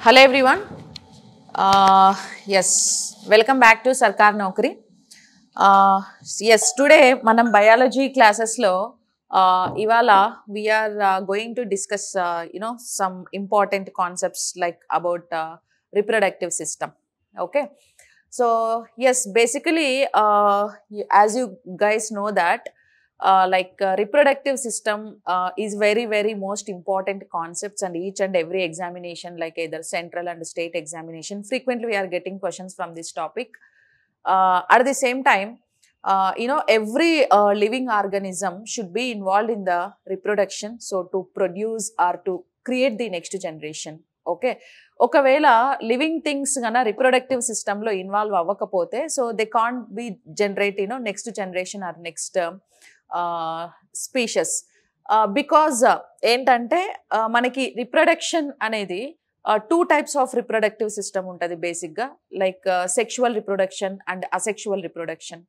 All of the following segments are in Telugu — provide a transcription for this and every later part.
Hello everyone. Yes, welcome back to Sarkar Naukri. Yes, today manam biology classes lo ivala we are going to discuss some important concepts like about reproductive system. Okay, so yes, basically as you guys know that reproductive system is very most important concepts, and each and every examination, like either central and state examination, frequently we are getting questions from this topic. At the same time, every living organism should be involved in the reproduction, so to produce or to create the next generation. Okay, ఒకవేళ లివింగ్ థింగ్స్ గన రిప్రొడక్టివ్ సిస్టంలో ఇన్వాల్వ్ అవ్వకపోతే so they can't be generate next generation or next species. Because ఏంటంటే మనకి రిప్రొడక్షన్ అనేది two types of reproductive system ఉంటుంది బేసిక్గా, like sexual reproduction and asexual reproduction.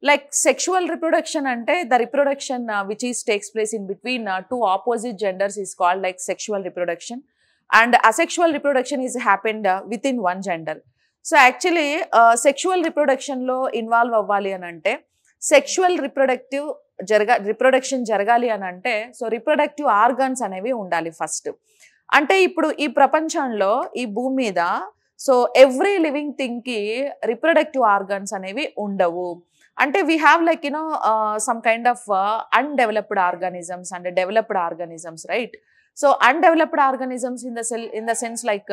Like sexual reproduction ante the reproduction which is takes place in between two opposite genders is called like sexual reproduction, and asexual reproduction is happened within one gender. So actually sexual reproduction lo involve avvali anante sexual reproduction జరగాలి అని అంటే సో రిప్రొడక్టివ్ ఆర్గన్స్ అనేవి ఉండాలి ఫస్ట్. అంటే ఇప్పుడు ఈ ప్రపంచంలో ఈ భూమి మీద సో ఎవ్రీ లివింగ్ థింగ్ కి రిప్రొడక్టివ్ ఆర్గన్స్ అనేవి ఉండవు. అంటే we have like some kind of undeveloped organisms and developed organisms, right? So undeveloped organisms in the sense like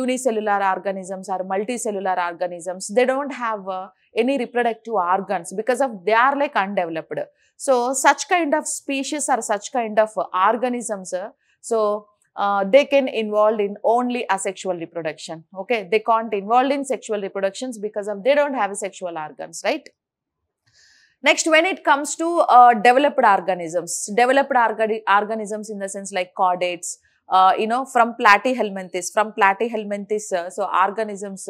unicellular organisms or multicellular organisms, they don't have any reproductive organs because of they are like undeveloped. So such kind of species or such kind of organisms, so they can involved in only asexual reproduction. Okay, they can't involved in sexual reproductions because of they don't have sexual organs, right? Next, when it comes to developed organisms in the sense like chordates, from platyhelminthes, so organisms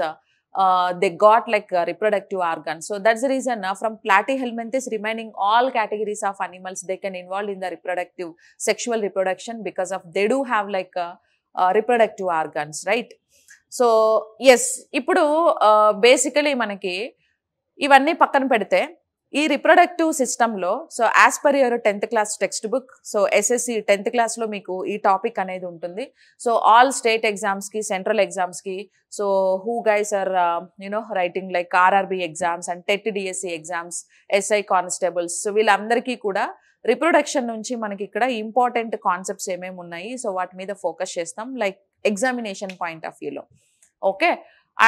they got like reproductive organs. So that's the reason from platyhelminthes remaining all categories of animals, they can involve in the reproductive sexual reproduction because of they do have like reproductive organs, right? So yes, ఇప్పుడు basically మనకి ఇవన్నీ పక్కన పెడితే ఈ రిప్రొడక్టివ్ సిస్టంలో so as per your 10th class text book, so SSC 10th క్లాస్లో మీకు ఈ టాపిక్ అనేది ఉంటుంది. సో ఆల్ స్టేట్ ఎగ్జామ్స్కి, సెంట్రల్ ఎగ్జామ్స్కి, so who guys are writing like RRB exams and TET DSC exams, SI constables, so వీళ్ళందరికీ కూడా రిప్రొడక్షన్ నుంచి మనకి ఇక్కడ ఇంపార్టెంట్ కాన్సెప్ట్స్ ఏమేమి ఉన్నాయి సో వాటి మీద ఫోకస్ చేస్తాం లైక్ ఎగ్జామినేషన్ పాయింట్ ఆఫ్ వ్యూలో. Okay,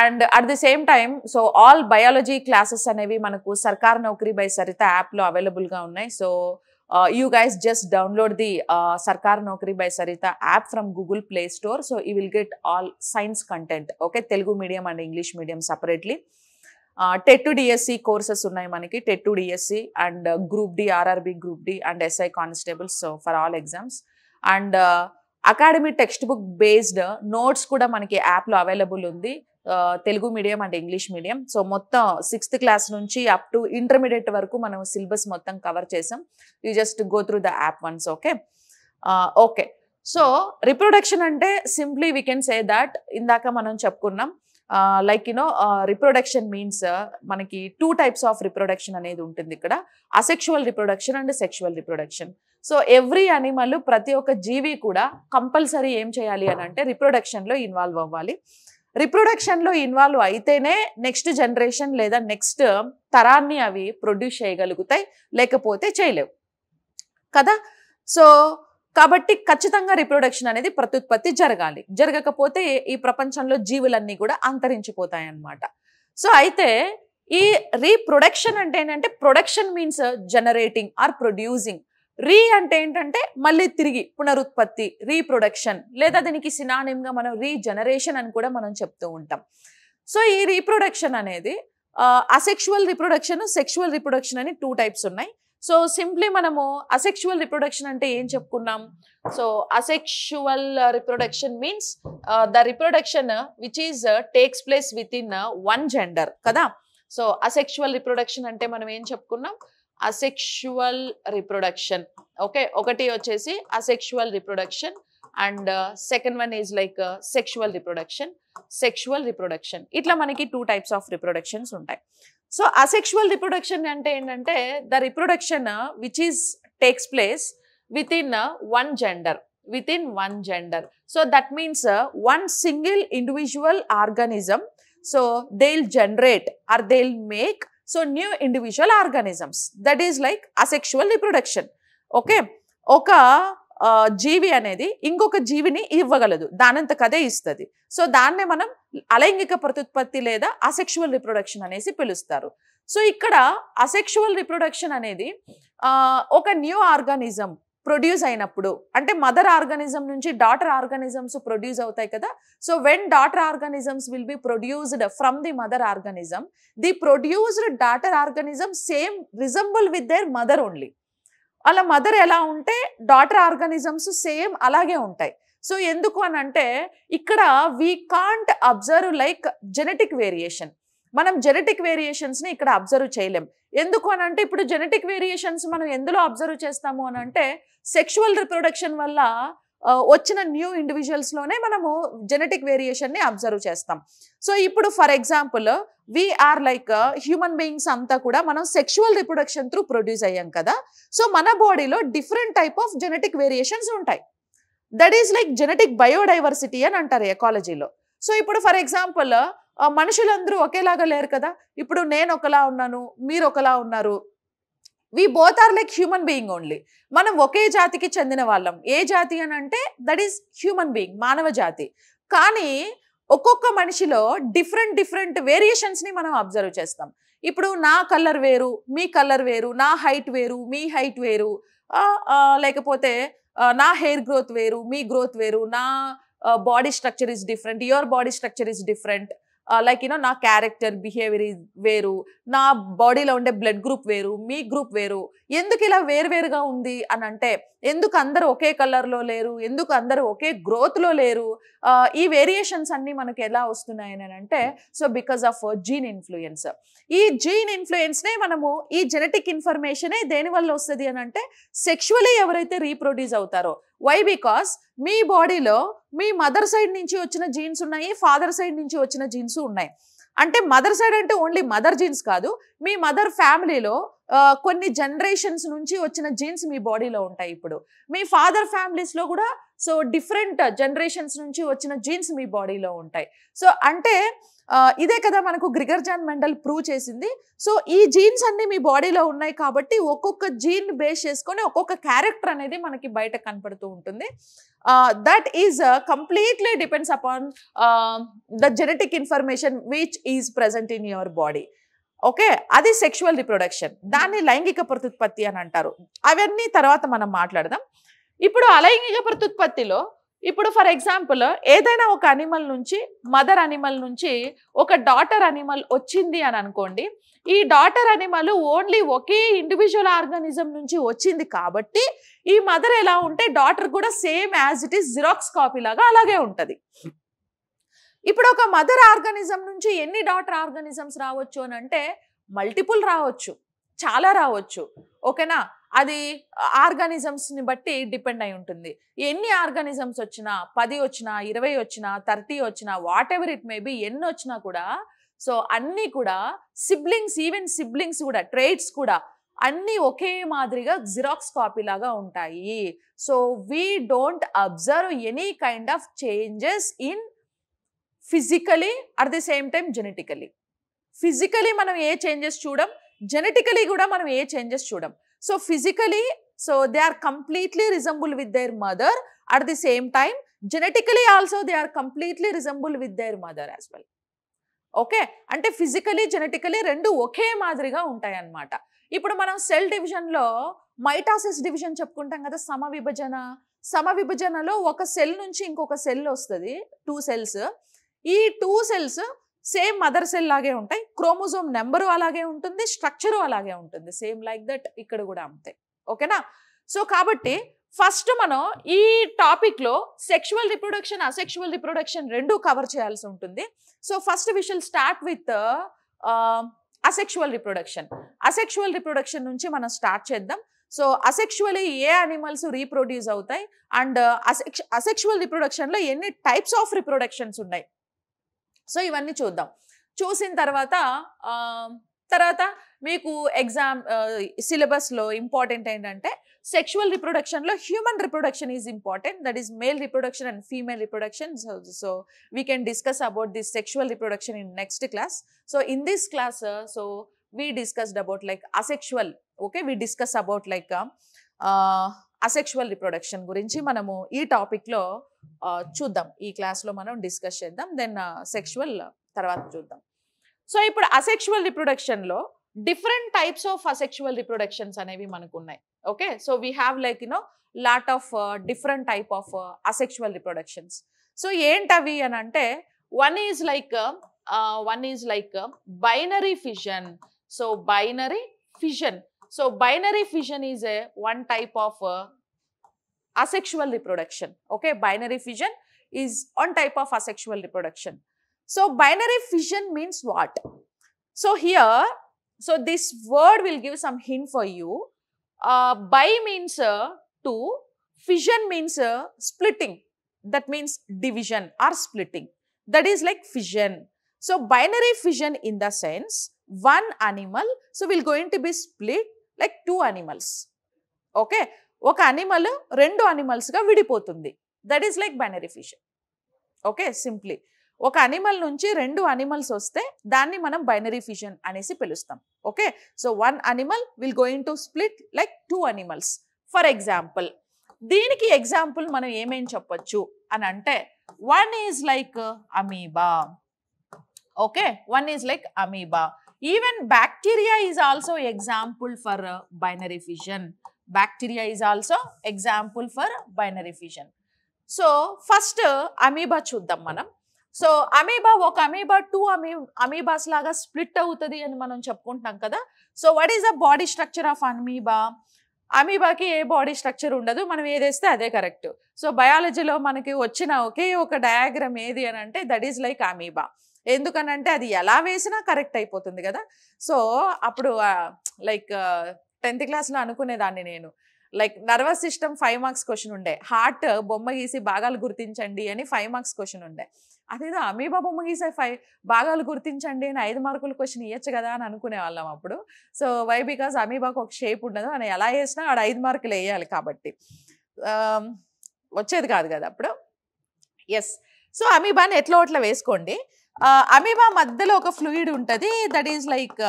and at the same time so all biology classes అనేవి మనకు సర్కార్ నౌకరీ బై సరిత యాప్ లో అవైలబుల్ గా ఉన్నాయి. So you guys just download the Sarkar Naukri by Saritha app from Google Play Store, so you will get all science content. Okay, Telugu medium and English medium separately. TET DSC courses ఉన్నాయి మనకి, TET DSC and group D, RRB group D and SI constables, so for all exams. And academy text book based notes కూడా మనకి యాప్లో అవైలబుల్ ఉంది, Telugu medium and English medium. So మొత్తం 6th క్లాస్ నుంచి అప్ టు ఇంటర్మీడియట్ వరకు మనం సిలబస్ మొత్తం కవర్ చేసాం. You just go through the app once. Okay, okay. So reproduction అంటే simply we can say that ఇందాక మనం చెప్పుకున్నాం లైక్ రిప్రొడక్షన్ మీన్స్ మనకి 2 types ఆఫ్ రిప్రొడక్షన్ అనేది ఉంటుంది ఇక్కడ, asexual reproduction and sexual reproduction. So every animal, ప్రతి ఒక్క జీవి కూడా కంపల్సరీ ఏం చేయాలి అని అంటే రిప్రొడక్షన్లో ఇన్వాల్వ్ అవ్వాలి. రిప్రొడక్షన్లో ఇన్వాల్వ్ అయితేనే నెక్స్ట్ జనరేషన్ లేదా నెక్స్ట్ తరాన్ని అవి ప్రొడ్యూస్ చేయగలుగుతాయి, లేకపోతే చేయలేవు కదా. సో కాబట్టి ఖచ్చితంగా రిప్రొడక్షన్ అనేది ప్రత్యుత్పత్తి జరగాలి, జరగకపోతే ఈ ప్రపంచంలో జీవులన్నీ కూడా అంతరించిపోతాయి అన్నమాట. సో అయితే ఈ రీప్రొడక్షన్ అంటే ఏంటంటే production means generating or producing, re అంటే ఏంటంటే మళ్ళీ తిరిగి పునరుత్పత్తి, రీప్రొడక్షన్, లేదా దీనికి సినానిమ్గా మనం రీజనరేషన్ అని కూడా మనం చెప్తూ ఉంటాం. సో ఈ రీప్రొడక్షన్ అనేది అసెక్షువల్ రిప్రొడక్షన్, సెక్షువల్ రిప్రొడక్షన్ అని 2 types ఉన్నాయి. సో సింప్లీ మనము అసెక్షువల్ రిప్రొడక్షన్ అంటే ఏం చెప్పుకున్నాం? So asexual reproduction means the reproduction which is takes place with in one gender కదా. సో అసెక్షువల్ రిప్రొడక్షన్ అంటే మనం ఏం చెప్పుకున్నాం? Asexual reproduction. ఓకే, ఒకటి వచ్చేసి asexual reproduction, and second one is like sexual reproduction. ఇట్లా మనకి 2 types ఆఫ్ రిప్రొడక్షన్స్ ఉంటాయి. సో అసెక్షువల్ రిప్రొడక్షన్ అంటే ఏంటంటే the reproduction which is takes place within one gender. So that means one single individual organism, so they'll generate or they'll make so new individual organisms. That is like asexual reproduction. Okay, oka జీవి అనేది ఇంకొక జీవిని ఇవ్వగలదు, దానంత కదే ఇస్తుంది. సో దాన్నే మనం అలైంగిక ప్రత్యుత్పత్తి లేదా అసెక్షువల్ రిప్రొడక్షన్ అనేసి పిలుస్తారు. సో ఇక్కడ అసెక్షువల్ రిప్రొడక్షన్ అనేది ఒక న్యూ ఆర్గానిజం ప్రొడ్యూస్ అయినప్పుడు, అంటే మదర్ ఆర్గానిజం నుంచి డాటర్ ఆర్గానిజమ్స్ ప్రొడ్యూస్ అవుతాయి కదా. So when daughter organisms will be produced from the mother organism, the produced daughter organism same resemble with their mother only. అలా మదర్ ఎలా ఉంటే డాటర్ ఆర్గానిజమ్స్ సేమ్ అలాగే ఉంటాయి. సో ఎందుకు అని అంటే ఇక్కడ we can't observe like genetic variation. మనం జెనెటిక్ వేరియేషన్స్ని ఇక్కడ అబ్జర్వ్ చేయలేం. ఎందుకు అని అంటే ఇప్పుడు జెనెటిక్ వేరియేషన్స్ మనం ఎందులో అబ్జర్వ్ చేస్తాము అని అంటే సెక్షువల్ రిప్రొడక్షన్ వల్ల వచ్చిన న్యూ ఇండివిజువల్స్లోనే మనము జెనెటిక్ వేరియేషన్ని అబ్జర్వ్ చేస్తాం. సో ఇప్పుడు for example we are like human beings అంతా కూడా మనం సెక్షువల్ రిప్రొడక్షన్ త్రూ ప్రొడ్యూస్ అయ్యాం కదా. సో మన బాడీలో different type of genetic variations ఉంటాయి. That is like genetic biodiversity అని అంటారు ఎకాలజీలో. సో ఇప్పుడు ఫర్ ఎగ్జాంపుల్ మనుషులందరూ ఒకేలాగా లేరు కదా. ఇప్పుడు నేను ఒకలా ఉన్నాను, మీరు ఒకలా ఉన్నారు. We both are like human being only. మనం ఒకే జాతికి చెందిన వాళ్ళం. ఏ జాతి అని అంటే దట్ ఈస్ హ్యూమన్ బీయింగ్, మానవ జాతి. కానీ ఒక్కొక్క మనిషిలో డిఫరెంట్ వేరియేషన్స్ని మనం అబ్జర్వ్ చేస్తాం. ఇప్పుడు నా కలర్ వేరు, మీ కలర్ వేరు, నా హైట్ వేరు, మీ హైట్ వేరు, లేకపోతే నా హెయిర్ గ్రోత్ వేరు, మీ గ్రోత్ వేరు, నా body structure is different, your body structure is different. Like you know నా క్యారెక్టర్ బిహేవియర్ వేరు, నా బాడీలో ఉండే బ్లడ్ గ్రూప్ వేరు, మీ గ్రూప్ వేరు. ఎందుకు ఇలా వేరువేరుగా ఉంది అని అంటే ఎందుకు అందరూ ఒకే కలర్లో లేరు, ఎందుకు అందరూ ఒకే గ్రోత్లో లేరు, ఈ వేరియేషన్స్ అన్నీ మనకి ఎలా వస్తున్నాయి అని అంటే so because of gene influence. ఈ జీన్ ఇన్ఫ్లుయెన్స్నే మనము ఈ జెనెటిక్ ఇన్ఫర్మేషనే దేనివల్ల వస్తుంది అని అంటే సెక్షువలీ ఎవరైతే రీప్రొడ్యూస్ అవుతారో. వై? బికాస్ మీ బాడీలో మీ మదర్ సైడ్ నుంచి వచ్చిన జీన్స్ ఉన్నాయి, ఫాదర్ సైడ్ నుంచి వచ్చిన జీన్స్ ఉన్నాయి. అంటే మదర్ సైడ్ అంటే ఓన్లీ మదర్ జీన్స్ కాదు, మీ మదర్ ఫ్యామిలీలో కొన్ని జనరేషన్స్ నుంచి వచ్చిన జీన్స్ మీ బాడీలో ఉంటాయి. ఇప్పుడు మీ ఫాదర్ ఫ్యామిలీస్లో కూడా సో డిఫరెంట్ జనరేషన్స్ నుంచి వచ్చిన జీన్స్ మీ బాడీలో ఉంటాయి. సో అంటే ఇదే కదా మనకు గ్రిగర్ జాన్ మెండల్ ప్రూవ్ చేసింది. సో ఈ జీన్స్ అన్ని మీ బాడీలో ఉన్నాయి కాబట్టి ఒక్కొక్క జీన్ బేస్ చేసుకొని ఒక్కొక్క క్యారెక్టర్ అనేది మనకి బయట కనపడుతూ ఉంటుంది. That is completely depends upon the genetic information which is present in your body. Okay, అది సెక్షువల్ రిప్రొడక్షన్. దాన్ని లైంగిక ప్రత్యుత్పత్తి అని అంటారు. అవన్నీ తర్వాత మనం మాట్లాడదాం. ఇప్పుడు అలైంగిక ప్రత్యుత్పత్తిలో ఇప్పుడు ఫర్ ఎగ్జాంపుల్ ఏదైనా ఒక అనిమల్ నుంచి, మదర్ అనిమల్ నుంచి ఒక డాటర్ అనిమల్ వచ్చింది అని అనుకోండి. ఈ డాటర్ అనిమల్ ఓన్లీ ఒకే ఇండివిజువల్ ఆర్గానిజం నుంచి వచ్చింది కాబట్టి ఈ మదర్ ఎలా ఉంటే డాటర్ కూడా same as it is xerox copy లాగా అలాగే ఉంటుంది. ఇప్పుడు ఒక మదర్ ఆర్గానిజం నుంచి ఎన్ని డాటర్ ఆర్గానిజమ్స్ రావచ్చు అని అంటే మల్టిపుల్ రావచ్చు, చాలా రావచ్చు. ఓకేనా, అది ఆర్గానిజమ్స్ని బట్టి డిపెండ్ అయి ఉంటుంది. ఎన్ని ఆర్గానిజమ్స్ వచ్చినా, 10 వచ్చినా, 20 వచ్చినా, 30 వచ్చినా, whatever it may be, ఎన్ని వచ్చినా కూడా సో అన్నీ కూడా సిబ్లింగ్స్, ఈవెన్ సిబ్లింగ్స్ కూడా, ట్రేట్స్ కూడా అన్నీ ఒకే మాదిరిగా జిరాక్స్ కాపీ లాగా ఉంటాయి. So we don't observe any kind of changes in physically at the same time genetically. Physically మనం ఏ చేంజెస్ చూడం, జెనెటికలీ కూడా మనం ఏ చేంజెస్ చూడం. So physically so they are completely resemble with their mother, at the same time genetically also they are completely resemble with their mother as well. Okay, అంటే ఫిజికలీ జెనెటికలీ రెండు ఒకే మాదిరిగా ఉంటాయి అన్నమాట. ఇప్పుడు మనం సెల్ డివిజన్లో మైటాసిస్ డివిజన్ చెప్పుకుంటాం కదా, సమవిభజనలో ఒక సెల్ నుంచి ఇంకొక సెల్ వస్తుంది, 2 cells. ఈ 2 cells సేమ్ మదర్ సెల్ లాగే ఉంటాయి, క్రోమోజోమ్ నెంబరు అలాగే ఉంటుంది, స్ట్రక్చరు అలాగే ఉంటుంది, సేమ్ లైక్ దట్ ఇక్కడ కూడా అంతే. ఓకేనా, సో కాబట్టి ఫస్ట్ మనం ఈ టాపిక్లో సెక్షువల్ రిప్రొడక్షన్, అసెక్షువల్ రిప్రొడక్షన్ రెండు కవర్ చేయాల్సి ఉంటుంది. So first we shall start with asexual reproduction. Asexual reproduction నుంచి మనం స్టార్ట్ చేద్దాం. సో అసెక్షువల్లీ ఏ యానిమల్స్ రీప్రొడ్యూస్ అవుతాయి అండ్ అసెక్షువల్ రిప్రొడక్షన్లో ఎన్ని టైప్స్ ఆఫ్ రిప్రొడక్షన్స్ ఉన్నాయి. సో ఇవన్నీ చూద్దాం. చూసిన తర్వాత మీకు ఎగ్జామ్ సిలబస్లో ఇంపార్టెంట్ ఏంటంటే సెక్షువల్ రిప్రొడక్షన్లో human reproduction is important, that is male reproduction and female reproduction. So we can discuss about this sexual reproduction in next class. So in this class so we discussed about like asexual, okay, we discuss about like asexual reproduction గురించి మనము ఈ టాపిక్ లో చూద్దాం. ఈ క్లాస్ లో మనం డిస్కస్ చేద్దాం. దెన్ సెక్షువల్ తర్వాత చూద్దాం. సో ఇప్పుడు అసెక్షువల్ రిప్రొడక్షన్ లో different types of asexual reproductions అనేవి మనకు ఉన్నాయి. Okay, so we have like lot of different type of asexual reproductions. So ఏంటవి అని అంటే one is like binary fission. So binary fission. So binary fission is one type of asexual reproduction. Okay, binary fission is one type of asexual reproduction. So binary fission means what? So here, so this word will give some hint for you. Bi means two, fission means splitting. That means division or splitting. That is like fission. So binary fission in the sense one animal so will going to be split like two animals. Okay, ఒక animal రెండు animals గా విడిపోతుంది. That is like binary fission. Okay, simply ఒక animal నుంచి రెండు animals వస్తే దాన్ని మనం binary fission అనేసి పిలుస్తాం. Okay, so one animal will going to split like two animals. For example, దీనికి ఎగ్జాంపుల్ మనం ఏమేం చెప్పొచ్చు అని అంటే one is like amoeba. Okay, one is like amoeba. Even bacteria is also example for binary fission. Bacteria is also example for binary fission. So first amoeba చూద్దాం మనం. సో అమీబా ఒక అమీబా టూ అమీబాస్ లాగా స్ప్లిట్ అవుతుంది అని మనం చెప్పుకుంటున్నాం కదా. So what is the body structure of amoeba? అమీబాకి ఏ బాడీ స్ట్రక్చర్ ఉండదు, మనం ఏదేస్తే అదే కరెక్ట్. సో బయాలజీలో మనకి వచ్చిన ఒకే ఒక డయాగ్రామ్ ఏది అని అంటే దట్ ఈస్ లైక్ అమీబా. ఎందుకనంటే అది ఎలా వేసినా కరెక్ట్ అయిపోతుంది కదా. సో అప్పుడు లైక్ 10th క్లాస్లో అనుకునేదాన్ని నేను, like nervous system 5 marks question ఉండే, హార్ట్ బొమ్మ గీసి భాగాలు గుర్తించండి అని 5 మార్క్స్ క్వశ్చన్ ఉండే. అదేదో అమీబా బొమ్మ గీసే 5 భాగాలు గుర్తించండి అని 5 మార్కుల క్వశ్చన్ ఇవ్వచ్చు కదా అని అనుకునే వాళ్ళం అప్పుడు. సో వై బికాజ్ అమీబాకు ఒక షేప్ ఉండదు అని ఎలా వేసినా ఆడ 5 మార్కులు వేయాలి కాబట్టి వచ్చేది కాదు కదా అప్పుడు. ఎస్, సో అమీబాని ఎట్లా అట్లా వేసుకోండి. అమీబా మధ్యలో ఒక ఫ్లూయిడ్ ఉంటుంది, దట్ ఈజ్ లైక్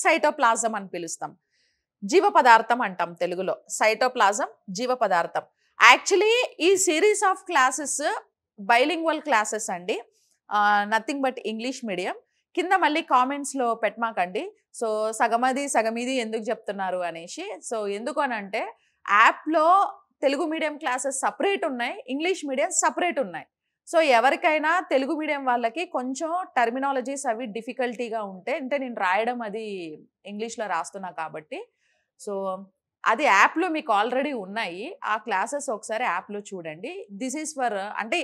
సైటోప్లాజం అని పిలుస్తాం. జీవ పదార్థం అంటాం తెలుగులో. సైటోప్లాజం జీవ పదార్థం. యాక్చువల్లీ ఈ series of classes bilingual classes అండి, నథింగ్ బట్ ఇంగ్లీష్ మీడియం. కింద మళ్ళీ కామెంట్స్లో పెట్టమాకండి సో సగమిది ఎందుకు చెప్తున్నారు అనేసి. సో ఎందుకు అనంటే యాప్లో తెలుగు మీడియం క్లాసెస్ సపరేట్ ఉన్నాయి, ఇంగ్లీష్ మీడియం సపరేట్ ఉన్నాయి. సో ఎవరికైనా తెలుగు మీడియం వాళ్ళకి కొంచెం టర్మినాలజీస్ అవి డిఫికల్టీగా ఉంటే, అంటే నేను రాయడం అది ఇంగ్లీష్లో రాస్తున్నా కాబట్టి, సో అది యాప్లో మీకు ఆల్రెడీ ఉన్నాయి. ఆ క్లాసెస్ ఒకసారి యాప్లో చూడండి. దిస్ ఈజ్ ఫర్ అంటే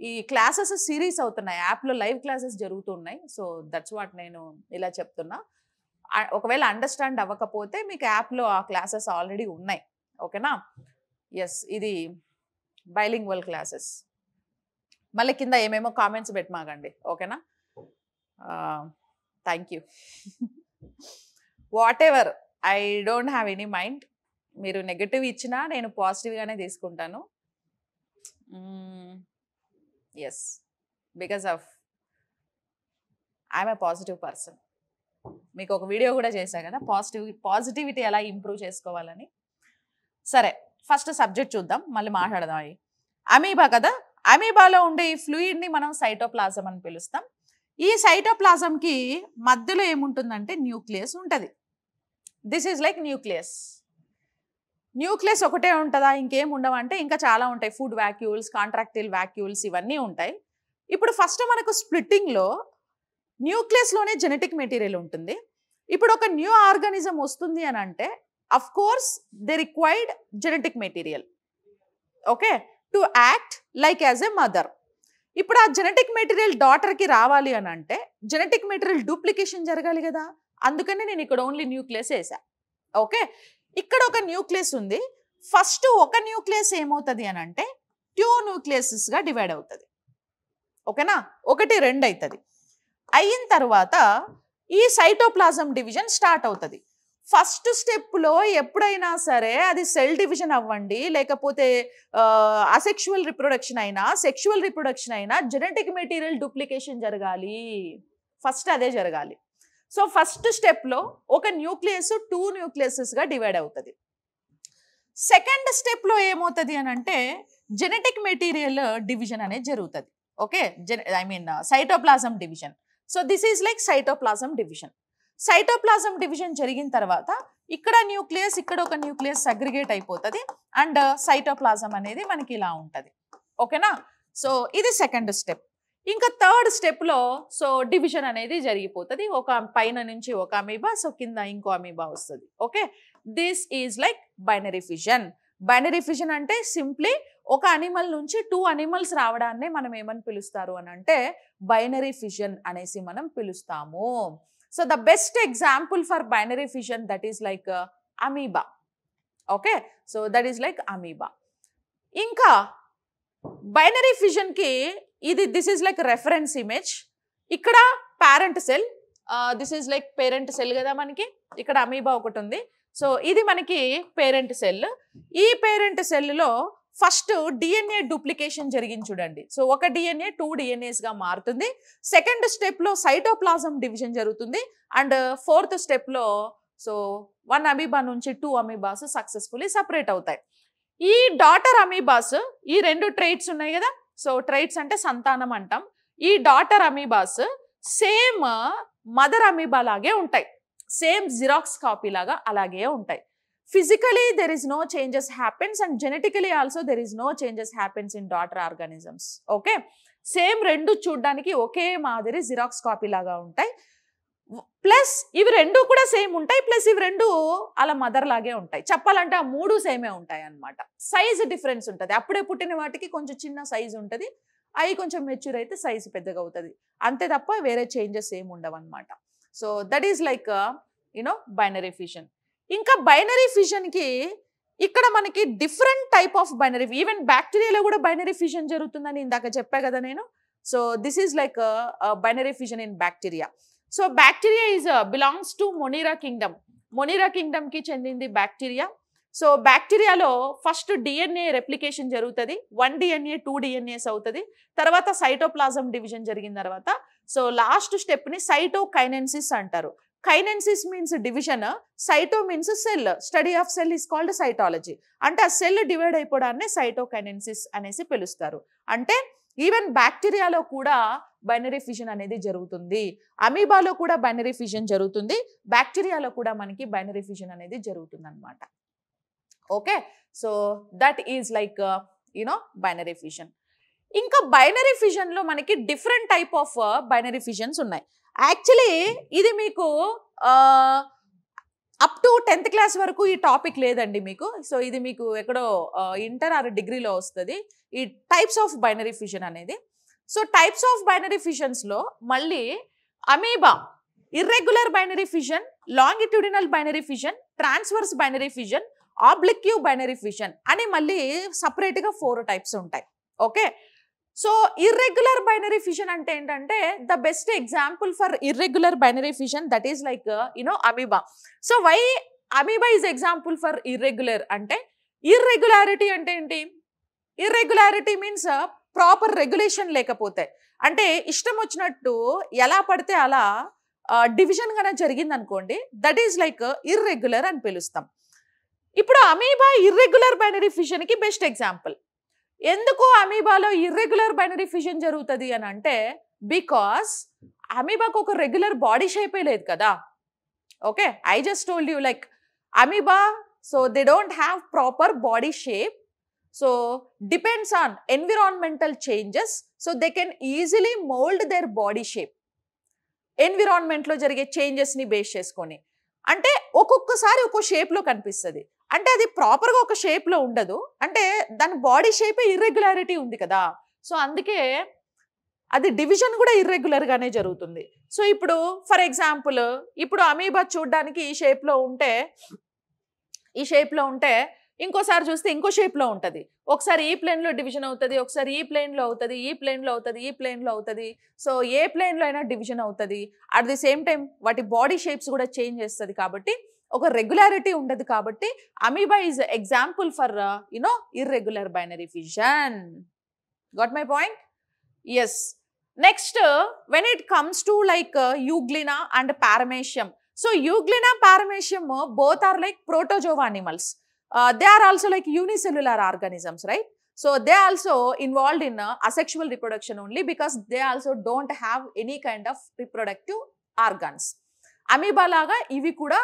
ఈ క్లాసెస్ సిరీస్ అవుతున్నాయి, యాప్లో లైవ్ క్లాసెస్ జరుగుతున్నాయి. సో దట్స్ వాట్ నేను ఇలా చెప్తున్నా. ఒకవేళ అండర్స్టాండ్ అవ్వకపోతే మీకు యాప్లో ఆ క్లాసెస్ ఆల్రెడీ ఉన్నాయి. ఓకేనా? ఎస్, ఇది బైలింగ్వల్ క్లాసెస్. మళ్ళీ కింద ఏమేమో కామెంట్స్ పెట్టమాగండి. ఓకేనా? Thank you. Whatever, I don't have any mind. మీరు నెగటివ్ ఇచ్చినా నేను పాజిటివ్గానే తీసుకుంటాను. Yes, because of I'm a positive person. మీకు ఒక వీడియో కూడా చేశా కదా పాజిటివిటీ ఎలా ఇంప్రూవ్ చేసుకోవాలని. సరే, ఫస్ట్ సబ్జెక్ట్ చూద్దాం, మళ్ళీ మాట్లాడదాం. అమీబా కదా, అమీబాలో ఉండే ఈ ఫ్లూయిడ్ని మనం సైటోప్లాజం అని పిలుస్తాం. ఈ సైటోప్లాజంకి మధ్యలో ఏముంటుందంటే న్యూక్లియస్ ఉంటుంది. This is like nucleus. Nucleus ఒకటే ఉంటుందా, ఇంకేం ఉండవంటే ఇంకా చాలా ఉంటాయి. ఫుడ్ వ్యాక్యూల్స్, కాంట్రాక్టిల్ వ్యాక్యూల్స్ ఇవన్నీ ఉంటాయి. ఇప్పుడు ఫస్ట్ మనకు స్ప్లిట్టింగ్లో న్యూక్లియస్లోనే జెనెటిక్ మెటీరియల్ ఉంటుంది. ఇప్పుడు ఒక న్యూ ఆర్గానిజం వస్తుంది అని అంటే of course they required genetic material, okay, to act like as a mother. ఇప్పుడు ఆ జెనెటిక్ మెటీరియల్ డాటర్కి రావాలి అని అంటే జెనెటిక్ మెటీరియల్ డూప్లికేషన్ జరగాలి కదా. అందుకని నేను ఇక్కడ ఓన్లీ న్యూక్లియస్ వేసా. ఓకే, ఇక్కడ ఒక న్యూక్లియస్ ఉంది. ఫస్ట్ ఒక న్యూక్లియస్ ఏమవుతుంది అని అంటే 2 న్యూక్లియసెస్గా డివైడ్ అవుతుంది. ఓకేనా, 1 2 అవుతుంది. అయిన తర్వాత ఈ సైటోప్లాజం డివిజన్ స్టార్ట్ అవుతుంది. ఫస్ట్ స్టెప్లో ఎప్పుడైనా సరే అది సెల్ డివిజన్ అవ్వండి, లేకపోతే అసెక్షువల్ రిప్రొడక్షన్ అయినా సెక్షువల్ రిప్రొడక్షన్ అయినా జెనెటిక్ మెటీరియల్ డూప్లికేషన్ జరగాలి. ఫస్ట్ అదే జరగాలి. సో ఫస్ట్ స్టెప్లో ఒక న్యూక్లియస్ 2 న్యూక్లియసెస్గా డివైడ్ అవుతుంది. సెకండ్ స్టెప్లో ఏమవుతుంది అని అంటే జెనెటిక్ మెటీరియల్ డివిజన్ అనేది జరుగుతుంది. Okay, cytoplasm division. So this is like cytoplasm division. Cytoplasm division జరిగిన తర్వాత ఇక్కడ న్యూక్లియస్, ఇక్కడ ఒక న్యూక్లియస్ అగ్రిగేట్ అయిపోతుంది అండ్ సైటోప్లాజం అనేది మనకి ఇలా ఉంటుంది. ఓకేనా, సో ఇది సెకండ్ స్టెప్. ఇంకా థర్డ్ స్టెప్లో సో డివిజన్ అనేది జరిగిపోతుంది. ఒక పైన నుంచి ఒక అమీబా, సో కింద ఇంకో అమీబా వస్తుంది. Okay, this is like binary fission. Binary fission అంటే సింప్లీ ఒక అనిమల్ నుంచి 2 అనిమల్స్ రావడాన్ని మనం ఏమని పిలుస్తారు అని అంటే బైనరీ ఫిజన్ అనేసి మనం పిలుస్తాము. So the best example for binary fission that is like amoeba. Okay, so that is like amoeba. ఇంకా బైనరీ ఫిజన్కి this is like reference image. ఇక్కడ parent cell, this is like parent cell కదా మనకి. ఇక్కడ అమీబా ఒకటి ఉంది. సో ఇది మనకి పేరెంట్ సెల్. ఈ పేరెంట్ సెల్లో ఫస్ట్ డిఎన్ఏ డూప్లికేషన్ జరిగింది చూడండి. సో ఒక డిఎన్ఏ 2 డిఎన్ఏస్గా మారుతుంది. సెకండ్ స్టెప్లో సైటోప్లాజం డివిజన్ జరుగుతుంది అండ్ ఫోర్త్ స్టెప్లో సో 1 అమీబా నుంచి 2 అమీబాస్ సక్సెస్ఫుల్లీ సపరేట్ అవుతాయి. ఈ డాటర్ అమీబాస్, ఈ 2 ట్రైట్స్ ఉన్నాయి కదా, సో ట్రైట్స్ అంటే సంతానం అంటాం. ఈ daughter amoebas same mother amoeba లాగే ఉంటాయి. సేమ్ జిరాక్స్ కాపీ లాగా అలాగే ఉంటాయి. Physically there is no changes happens and genetically also there is no changes happens in daughter organisms. Okay, same 2 చూడడానికి ఒకే మాదిరి జిరాక్స్ కాపీ లాగా ఉంటాయి. ప్లస్ ఇవి 2 కూడా సేమ్ ఉంటాయి. ప్లస్ ఇవి 2 అలా మదర్ లాగే ఉంటాయి. చెప్పాలంటే ఆ 3 సేమే ఉంటాయి అన్నమాట. సైజ్ డిఫరెన్స్ ఉంటుంది. అప్పుడే పుట్టిన వాటికి కొంచెం చిన్న సైజ్ ఉంటుంది, అవి కొంచెం మెచ్యూర్ అయితే సైజ్ పెద్దగా అవుతుంది. అంతే తప్ప వేరే చేంజెస్ ఏమి ఉండవు అనమాట. So that is like binary fission. ఇంకా బైనరీ ఫిజన్కి ఇక్కడ మనకి different type of binary, even బ్యాక్టీరియాలో కూడా బైనరీ ఫిజన్ జరుగుతుందని ఇందాక చెప్పా కదా నేను. So this is like binary fission in bacteria. So bacteria is belongs to Monera kingdom. Monera కింగ్డమ్కి చెందింది బ్యాక్టీరియా. సో బ్యాక్టీరియాలో ఫస్ట్ డిఎన్ఏ రెప్లికేషన్ జరుగుతుంది. 1 డిఎన్ఏ 2 డిఎన్ఏస్ అవుతుంది. తర్వాత సైటోప్లాజం డివిజన్ జరిగిన తర్వాత సో లాస్ట్ స్టెప్ని సైటోకైనెన్సిస్ అంటారు. Kinesis means division, cyto means cell. Study of cell is called cytology. అంటే ఆ సెల్ డివైడ్ అయిపోవడాన్ని సైటోకైనెన్సిస్ అనేసి పిలుస్తారు. అంటే ఈవెన్ బ్యాక్టీరియాలో కూడా బైనరీ ఫిజన్ అనేది జరుగుతుంది. అమీబాలో కూడా బైనరీ ఫిజన్ జరుగుతుంది. బ్యాక్టీరియాలో కూడా మనకి బైనరీ ఫిజన్ అనేది జరుగుతుంది అనమాట. Okay, so that is like binary fission. ఇంకా బైనరీ ఫిజన్లో మనకి డిఫరెంట్ టైప్ ఆఫ్ బైనరీ ఫిజన్స్ ఉన్నాయి. యాక్చువల్లీ ఇది మీకు అప్ టు 10th క్లాస్ వరకు ఈ టాపిక్ లేదండి మీకు. సో ఇది మీకు ఎక్కడో ఇంటర్ ఆర్ డిగ్రీలో వస్తుంది ఈ టైప్స్ ఆఫ్ బైనరీ ఫిజన్ అనేది. సో టైప్స్ ఆఫ్ బైనరీ ఫిజన్స్లో మళ్ళీ amoeba, irregular binary fission, longitudinal binary fission, transverse binary fission, oblique binary fission అని మళ్ళీ సపరేట్గా 4 టైప్స్ ఉంటాయి. Okay, so irregular binary fission అంటే ఏంటంటే the best example for irregular binary fission that is like amoeba. So why amoeba is example for irregular అంటే, ఇర్రెగ్యులారిటీ అంటే ఏంటి? ఇర్రెగ్యులారిటీ మీన్స్ ప్రాపర్ రెగ్యులేషన్ లేకపోతే, అంటే ఇష్టం వచ్చినట్టు ఎలా పడితే అలా డివిజన్ కన్నా జరిగింది అనుకోండి, దట్ ఈస్ లైక్ ఇర్రెగ్యులర్ అని పిలుస్తాం. ఇప్పుడు అమీబా ఇర్రెగ్యులర్ బైనరీ ఫిజన్కి బెస్ట్ ఎగ్జాంపుల్. ఎందుకు అమీబాలో ఇర్రెగ్యులర్ బైనరీ ఫిజన్ జరుగుతుంది అని అంటే బికాస్ అమీబాకు ఒక రెగ్యులర్ బాడీ షేపే లేదు కదా. Okay, I just told you like amoeba, so they don't have proper body shape. So depends on environmental changes. So they can easily mould their body shape ఎన్విరాన్మెంట్లో జరిగే చేంజెస్ని బేస్ చేసుకొని. అంటే ఒక్కొక్కసారి ఒక్కో షేప్లో కనిపిస్తుంది. అంటే అది ప్రాపర్గా ఒక షేప్లో ఉండదు, అంటే దాని బాడీ షేపే ఇర్రెగ్యులారిటీ ఉంది కదా. సో అందుకే అది డివిజన్ కూడా ఇర్రెగ్యులర్గానే జరుగుతుంది. సో ఇప్పుడు ఫర్ ఎగ్జాంపుల్ ఇప్పుడు అమీబా చూడడానికి ఈ షేప్లో ఉంటే ఈ షేప్లో ఉంటే ఇంకోసారి చూస్తే ఇంకో షేప్లో ఉంటుంది. ఒకసారి ఈ ప్లేన్లో డివిజన్ అవుతుంది, ఒకసారి ఈ ప్లేన్లో అవుతుంది, ఈ ప్లేన్లో అవుతుంది, ఈ ప్లేన్లో అవుతుంది. సో ఏ ప్లేన్లో అయినా డివిజన్ అవుతుంది. అట్ ది సేమ్ టైం వాటి బాడీ షేప్స్ కూడా చేంజ్ చేస్తుంది. కాబట్టి ఒక రెగ్యులారిటీ ఉండదు. కాబట్టి amoeba is example for irregular binary fission. Got my point? Yes. Next when it comes to like euglena and paramecium. So euglena, paramecium both are like protozoa animals. They are also like unicellular organisms, right? So they also involved in asexual reproduction only because they also don't have any kind of reproductive organs. Amoeba లాగా ఇవి కూడా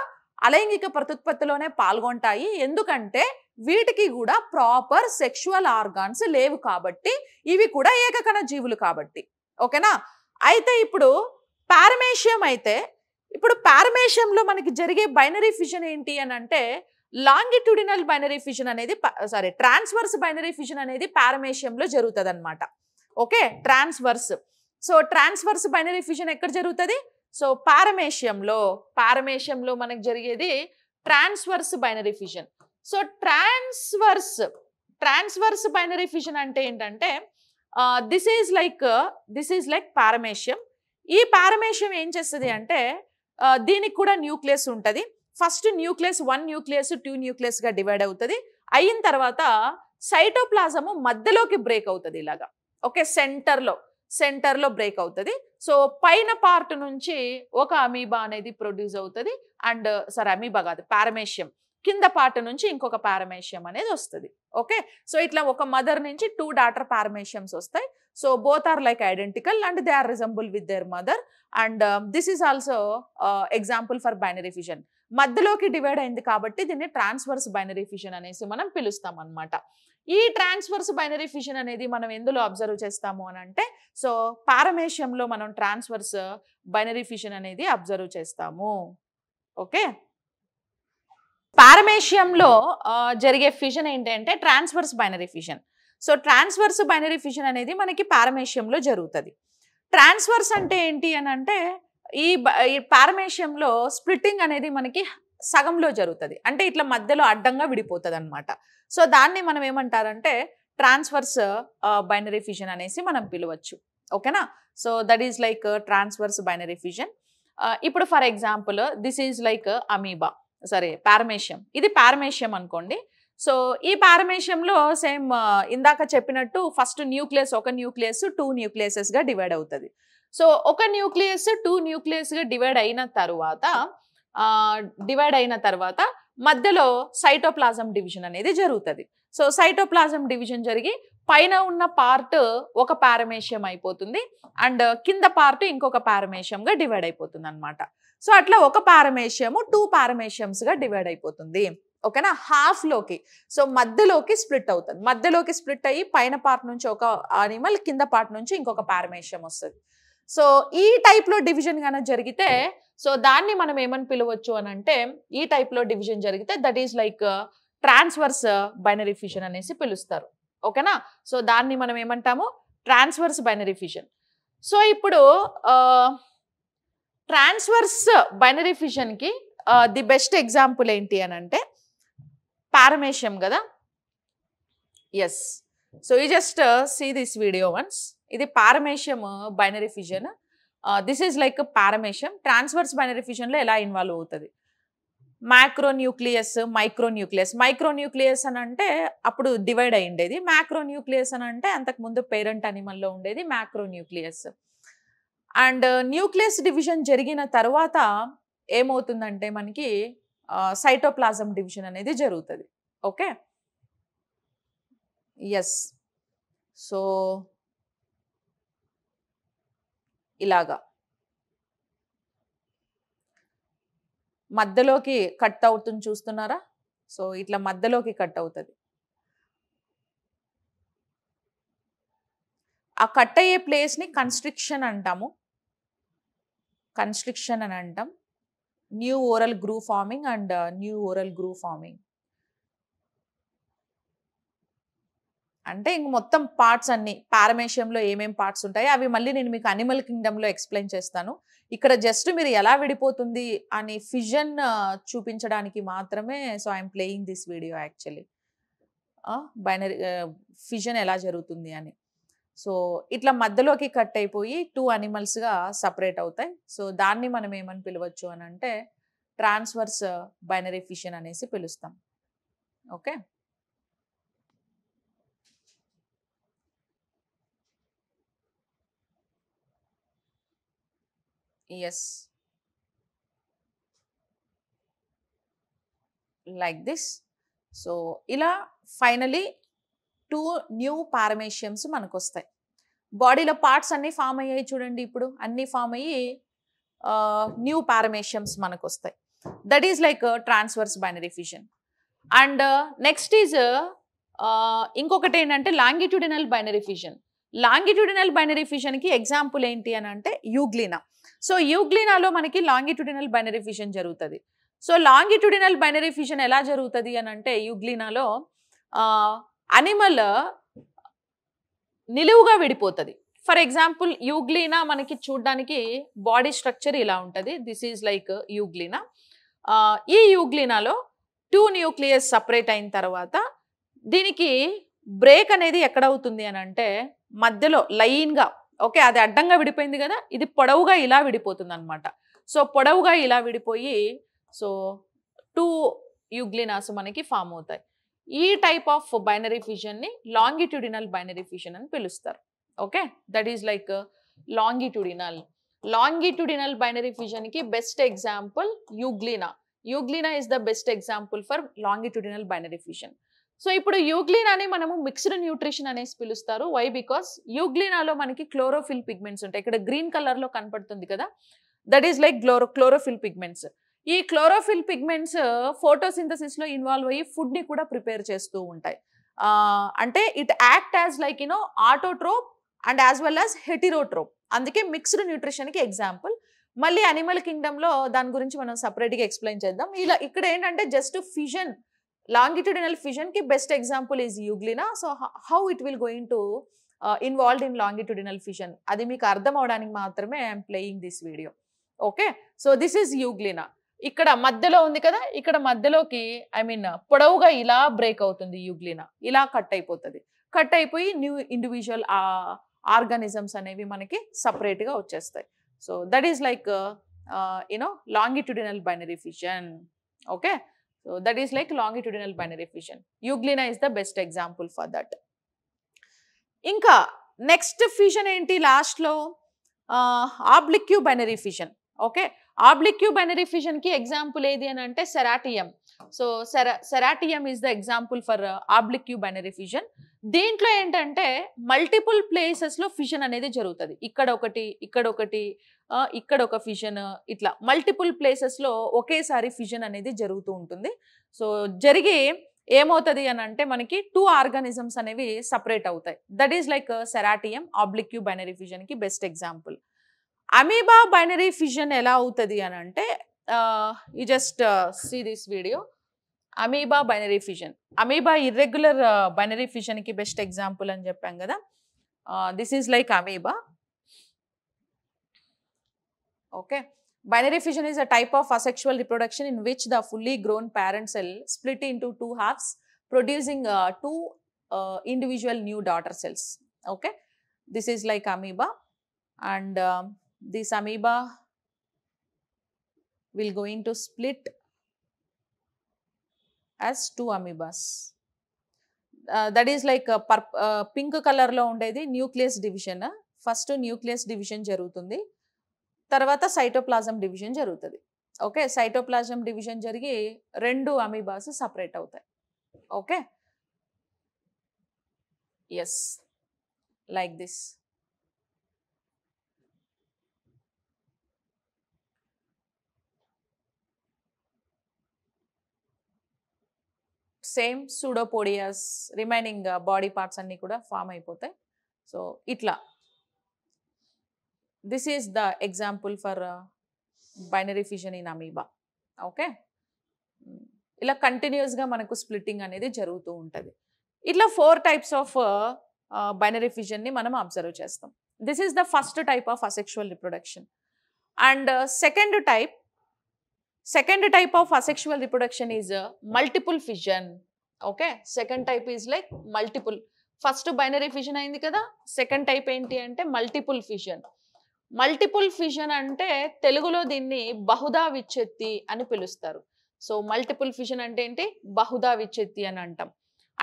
అలైంగిక ప్రత్యుత్పత్తిలోనే పాల్గొంటాయి. ఎందుకంటే వీటికి కూడా ప్రాపర్ సెక్షువల్ ఆర్గాన్స్ లేవు కాబట్టి, ఇవి కూడా ఏకకణ జీవులు కాబట్టి. ఓకేనా? అయితే ఇప్పుడు పారమేషియం అయితే, ఇప్పుడు పారమేషియంలో మనకి జరిగే బైనరీ ఫిషన్ ఏంటి అని అంటే, లాంగిట్యూడినల్ బైనరీ ఫిషన్ అనేది ట్రాన్స్వర్స్ బైనరీ ఫిషన్ అనేది పారమేషియంలో జరుగుతుంది అనమాట. Okay, transverse. So transverse binary fission ఎక్కడ జరుగుతుంది? సో పారమేషియంలో మనకి జరిగేది transverse binary fission. So transverse binary fission అంటే ఏంటంటే, దిస్ ఈజ్ లైక్ పారమేషియం. ఈ పారమేషియం ఏం చేస్తుంది అంటే, దీనికి కూడా న్యూక్లియస్ ఉంటుంది. ఫస్ట్ న్యూక్లియస్ 1 న్యూక్లియస్ 2 న్యూక్లియస్గా డివైడ్ అవుతుంది. అయిన తర్వాత సైటోప్లాజము మధ్యలోకి బ్రేక్ అవుతుంది ఇలాగా. ఓకే, సెంటర్లో బ్రేక్ అవుతుంది. సో పైన పార్ట్ నుంచి ఒక అమీబా అనేది ప్రొడ్యూస్ అవుతుంది. అండ్ అమీబా కాదు, పారమేషియం. కింద పార్ట్ నుంచి ఇంకొక పారమేషియం అనేది వస్తుంది. ఓకే, సో ఇట్లా ఒక మదర్ నుంచి 2 డాటర్ పారమేషియమ్స్ వస్తాయి. So both are like identical and they are resemble with their mother. And this is also example for binary fission. మధ్యలోకి డివైడ్ అయింది కాబట్టి దీన్ని ట్రాన్స్వర్స్ బైనరీ ఫిషన్ అనేసి మనం పిలుస్తాం అన్నమాట. ఈ ట్రాన్స్వర్స్ బైనరీ ఫిషన్ అనేది మనం ఎందులో అబ్జర్వ్ చేస్తాము అని అంటే, సో పారమేషియంలో మనం ట్రాన్స్వర్స్ బైనరీ ఫిషన్ అనేది అబ్జర్వ్ చేస్తాము. ఓకే, పారమేషియంలో జరిగే ఫిషన్ ఏంటంటే transverse binary fission. So transverse binary fission అనేది మనకి పారమేషియంలో జరుగుతుంది. ట్రాన్స్వర్స్ అంటే ఏంటి అని అంటే, ఈ పారమేషియంలో స్ప్లిట్టింగ్ అనేది మనకి సగంలో జరుగుతుంది. అంటే ఇట్లా మధ్యలో అడ్డంగా విడిపోతుంది అనమాట. సో దాన్ని మనం ఏమంటారంటే ట్రాన్స్వర్స్ బైనరీ ఫిషన్ అనేసి మనం పిలవచ్చు. ఓకేనా? So that is like transverse binary fission. ఇప్పుడు for example this is like amoeba, paramecium. ఇది పారమేషియం అనుకోండి. సో ఈ పారమేషియంలో సేమ్ ఇందాక చెప్పినట్టు ఫస్ట్ న్యూక్లియస్, ఒక న్యూక్లియస్ 2 న్యూక్లియసెస్గా డివైడ్ అవుతుంది. సో ఒక న్యూక్లియస్ 2 న్యూక్లియస్గా డివైడ్ అయిన తర్వాత మధ్యలో సైటోప్లాజం డివిజన్ అనేది జరుగుతుంది. సో సైటోప్లాజం డివిజన్ జరిగి పైన ఉన్న పార్ట్ ఒక పారమేషియం అయిపోతుంది అండ్ కింద పార్ట్ ఇంకొక పారమేషియంగా డివైడ్ అయిపోతుంది అనమాట. సో అట్లా ఒక పారమేషియము 2 పారమేషియమ్స్గా డివైడ్ అయిపోతుంది. ఓకేనా? హాఫ్లోకి, సో మధ్యలోకి స్ప్లిట్ అవుతుంది. మధ్యలోకి స్ప్లిట్ అయ్యి పైన పార్ట్ నుంచి ఒక అనిమల్, కింద పార్ట్ నుంచి ఇంకొక పారమేషియం వస్తుంది. సో ఈ టైప్లో డివిజన్ కనుక జరిగితే, సో దాన్ని మనం ఏమని పిలవచ్చు అని అంటే, ఈ టైప్లో డివిజన్ జరిగితే that is like transverse binary fission అనేసి పిలుస్తారు. ఓకేనా? సో దాన్ని మనం ఏమంటాము? Transverse binary fission. సో ఇప్పుడు ట్రాన్స్వర్స్ బైనరీ ఫిషన్కి ది బెస్ట్ ఎగ్జాంపుల్ ఏంటి అని అంటే పారమేషియం కదా. Yes, so you just see this video once. ఇది paramecium binary fission. This is like paramecium. Transverse binary ఫిషన్లో ఎలా ఇన్వాల్వ్ అవుతుంది? మ్యాక్రోన్యూక్లియస్, మైక్రోన్యూక్లియస్ అని అంటే అప్పుడు డివైడ్ అయి ఉండేది. మ్యాక్రోన్యూక్లియస్ అని అంటే అంతకుముందు పేరెంట్ అనిమల్లో ఉండేది మ్యాక్రోన్యూక్లియస్. అండ్ న్యూక్లియస్ డివిజన్ జరిగిన తర్వాత ఏమవుతుందంటే మనకి సైటోప్లాజం డివిజన్ అనేది జరుగుతుంది. Okay, yes. సో ఇలాగా మధ్యలోకి కట్ అవుతుంది, చూస్తున్నారా? సో ఇట్లా మధ్యలోకి కట్ అవుతుంది. ఆ కట్ అయ్యే ప్లేస్ని కన్స్ట్రిక్షన్ అంటాము. కన్స్ట్రిక్షన్ అని అంటాం. New oral groove farming and new oral groove farming. అంటే ఇంక మొత్తం పార్ట్స్ అన్ని పారమేషియంలో ఏమేం పార్ట్స్ ఉంటాయో అవి మళ్ళీ నేను మీకు అనిమల్ కింగ్డమ్లో ఎక్స్ప్లెయిన్ చేస్తాను. ఇక్కడ జస్ట్ మీరు ఎలా విడిపోతుంది అని ఫిజన్ చూపించడానికి మాత్రమే so I'm playing this video actually. Binary fission ఎలా జరుగుతుంది అని. సో ఇట్లా మధ్యలోకి కట్ అయిపోయి 2 అనిమల్స్గా సపరేట్ అవుతాయి. సో దాన్ని మనం ఏమని పిలవచ్చు అని అంటే ట్రాన్స్వర్స్ బైనరీ ఫిషన్ అనేసి పిలుస్తాం. Okay. Yes, like this. So ఇలా ఫైనలీ 2 న్యూ పారమేషియమ్స్ మనకు వస్తాయి. బాడీలో పార్ట్స్ అన్నీ ఫామ్ అయ్యాయి చూడండి. ఇప్పుడు అన్నీ ఫామ్ అయ్యి న్యూ పారమేషియమ్స్ మనకు వస్తాయి. That is like transverse binary fission. And next is ఇంకొకటి ఏంటంటే longitudinal binary fission. Longitudinal binary ఫిషన్కి ఎగ్జాంపుల్ ఏంటి అని అంటే యూగ్లినా. సో యూగ్లినాలో మనకి లాంగిట్యూడినల్ బైనరీ ఫిషన్ జరుగుతుంది. సో లాంగిట్యూడినల్ బైనరీ ఫిషన్ ఎలా జరుగుతుంది అని అంటే యూగ్లినాలో అనిమల్ నిలువుగా విడిపోతుంది. ఫర్ ఎగ్జాంపుల్ యూగ్లినా మనకి చూడడానికి బాడీ స్ట్రక్చర్ ఇలా ఉంటుంది. This is like euglena. ఈ యూగ్లినాలో 2 న్యూక్లియస్ సపరేట్ అయిన తర్వాత దీనికి బ్రేక్ అనేది ఎక్కడ అవుతుంది అని అంటే మధ్యలో లైన్గా, ఓకే, అది అడ్డంగా విడిపోయింది కదా, ఇది పొడవుగా ఇలా విడిపోతుంది అనమాట. సో పొడవుగా ఇలా విడిపోయి సో 2 యూగ్లినాస్ మనకి ఫామ్ అవుతాయి. ఈ టైప్ ఆఫ్ బైనరీ ఫిషన్ని లాంగిట్యూడినల్ బైనరీ ఫిషన్ అని పిలుస్తారు. Okay, that is like longitudinal binary ఫిషన్కి best example euglena. Euglena is the best example for longitudinal binary fission. So ఇప్పుడు యూగ్లినాని మనము మిక్స్డ్ న్యూట్రిషన్ అనేసి పిలుస్తారు. వై? బికాస్ యూగ్లినాలో మనకి క్లోరోఫిల్ పిగ్మెంట్స్ ఉంటాయి. ఇక్కడ గ్రీన్ కలర్లో కనపడుతుంది కదా, that is like chlorophyll pigments. ఈ క్లోరోఫిల్ పిగ్మెంట్స్ ఫోటోసింథసిస్లో ఇన్వాల్వ్ అయ్యి ఫుడ్ని కూడా ప్రిపేర్ చేస్తూ ఉంటాయి. అంటే it act as like autotroph and as well as heterotroph. అందుకే మిక్స్డ్ న్యూట్రిషన్కి ఎగ్జాంపుల్. మళ్ళీ అనిమల్ కింగ్డమ్లో దాని గురించి మనం సపరేట్గా ఎక్స్ప్లెయిన్ చేద్దాం. ఇలా ఇక్కడ ఏంటంటే జస్ట్ ఫిషన్, లాంగిట్యూడినల్ ఫిషన్కి best example is euglena. So how it will going to involved in longitudinal fission అది మీకు అర్థం అవడానికి మాత్రమే I'm playing this video. Okay, so this is euglena. ఇక్కడ మధ్యలో ఉంది కదా, ఇక్కడ మధ్యలోకి పొడవుగా ఇలా బ్రేక్ అవుతుంది యూగ్లినా, ఇలా కట్ అయిపోతుంది. కట్ అయిపోయి న్యూ ఇండివిజువల్ ఆర్గానిజమ్స్ అనేవి మనకి సపరేట్గా వచ్చేస్తాయి. So that is like longitudinal binary fission. Okay, so that is like longitudinal binary fission. Euglena is the best example for that. ఇంకా నెక్స్ట్ ఫిషన్ ఏంటి లాస్ట్లో? Oblique binary fission. Okay, oblique binary ఫిషన్కి ఎగ్జాంపుల్ ఏది అని అంటే ceratium. So ceratium is the example for oblique binary fission. దీంట్లో ఏంటంటే మల్టిపుల్ ప్లేసెస్లో ఫిషన్ అనేది జరుగుతుంది. ఇక్కడ ఒకటి, ఇక్కడ ఒకటి, ఇక్కడ ఒక ఫిషన్, ఇట్లా మల్టిపుల్ ప్లేసెస్లో ఒకేసారి ఫిషన్ అనేది జరుగుతూ ఉంటుంది. సో జరిగి ఏమవుతుంది అని అంటే మనకి 2 ఆర్గానిజమ్స్ అనేవి సపరేట్ అవుతాయి. That is like ceratium oblique binary ఫిషన్కి best example. Amoeba binary fission ఎలా అవుతుంది అని అంటే you just see this video. Amoeba binary fission, amoeba irregular binary ఫిషన్కి బెస్ట్ ఎగ్జాంపుల్ అని చెప్పాం కదా. This is like amoeba. Okay, binary fission is a type of asexual reproduction in which the fully grown parent cell split into 2 halves, producing 2 individual new daughter cells. Okay, this is like amoeba, and this amoeba will going to split as 2 amoebas. That is like pink color lo undedi nucleus division. First nucleus division jarugutundi, తర్వాత సైటోప్లాజం డివిజన్ జరుగుతుంది. ఓకే, సైటోప్లాజం డివిజన్ జరిగి 2 అమీబాస్ సపరేట్ అవుతాయి. Okay, yes, like this. Same pseudopodias, remaining body parts అన్నీ కూడా ఫామ్ అయిపోతాయి. సో ఇట్లా this is the example for binary fission in amoeba. Okay, ఇలా కంటిన్యూస్గా మనకు స్ప్లిట్టింగ్ అనేది జరుగుతూ ఉంటుంది. ఇట్లా 4 టైప్స్ ఆఫ్ బైనరీ ఫిజన్ని మనం అబ్జర్వ్ చేస్తాం. This is the first type of asexual reproduction. And second type of asexual reproduction is multiple fission. Okay, second type is like multiple. First binary fission అయింది కదా, సెకండ్ టైప్ ఏంటి అంటే మల్టిపుల్ ఫిజన్. మల్టిపుల్ ఫిజన్ అంటే తెలుగులో దీన్ని బహుదా విచ్ఛెత్తి అని పిలుస్తారు. సో మల్టిపుల్ ఫిజన్ అంటే ఏంటి? బహుదా విచ్ఛెత్తి అని అంటాం.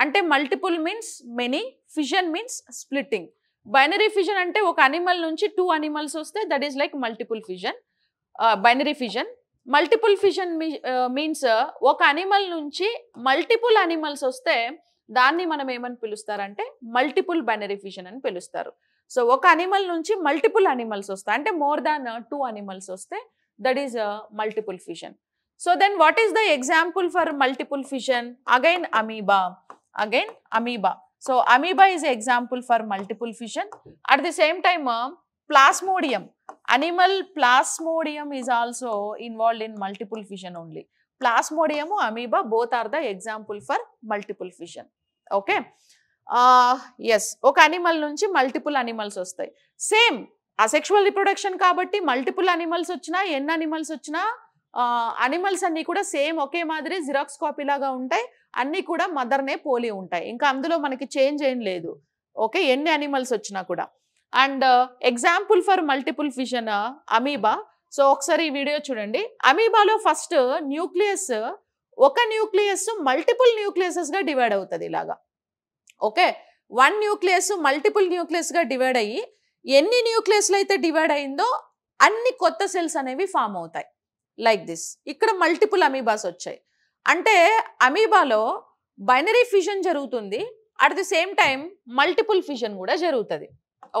అంటే multiple means many, fission means splitting. Binary fission అంటే ఒక అనిమల్ నుంచి 2 అనిమల్స్ వస్తే that is like multiple fission, binary fission. Multiple fission means ఒక అనిమల్ నుంచి మల్టిపుల్ అనిమల్స్ వస్తే దాన్ని మనం ఏమని పిలుస్తారంటే మల్టిపుల్ బైనరీ ఫిజన్ అని పిలుస్తారు. సో ఒక అనిమల్ నుంచి మల్టిపుల్ అనిమల్స్ వస్తాయి అంటే మోర్ దాన్ 2 అనిమల్స్ వస్తే that is multiple fission. So then what is the example for multiple fission? Again amoeba. So amoeba is an example for multiple fission. At the same time, plasmodium, animal plasmodium is also involved in multiple fission only. Plasmodium, amoeba, both are the example for multiple fission. Okay. Yes, ఒక animal నుంచి multiple animals వస్తాయి. Same, asexual reproduction కాబట్టి multiple animals వచ్చినా, ఎన్ని animals వచ్చినా, అనిమల్స్ అన్ని కూడా సేమ్ ఒకే మాదిరి జిరాక్స్ కాపీ లాగా ఉంటాయి. అన్ని కూడా మదర్నే పోలి ఉంటాయి. ఇంకా అందులో మనకి చేంజ్ ఏం లేదు. ఓకే, ఎన్ని అనిమల్స్ వచ్చినా కూడా. And example for multiple fission amoeba. So ఒకసారి ఈ వీడియో చూడండి. అమీబాలో ఫస్ట్ న్యూక్లియస్, ఒక న్యూక్లియస్ మల్టిపుల్ న్యూక్లియసెస్గా డివైడ్ అవుతుంది ఇలాగా. ఓకే, 1 న్యూక్లియస్ మల్టిపుల్ న్యూక్లియస్గా డివైడ్ అయ్యి ఎన్ని న్యూక్లియస్లు అయితే డివైడ్ అయిందో అన్ని కొత్త సెల్స్ అనేవి ఫామ్ అవుతాయి. Like this. ఇక్కడ మల్టిపుల్ అమీబాస్ వచ్చాయి అంటే అమీబాలో బైనరీ ఫిజన్ జరుగుతుంది, at the same time multiple fission కూడా జరుగుతుంది.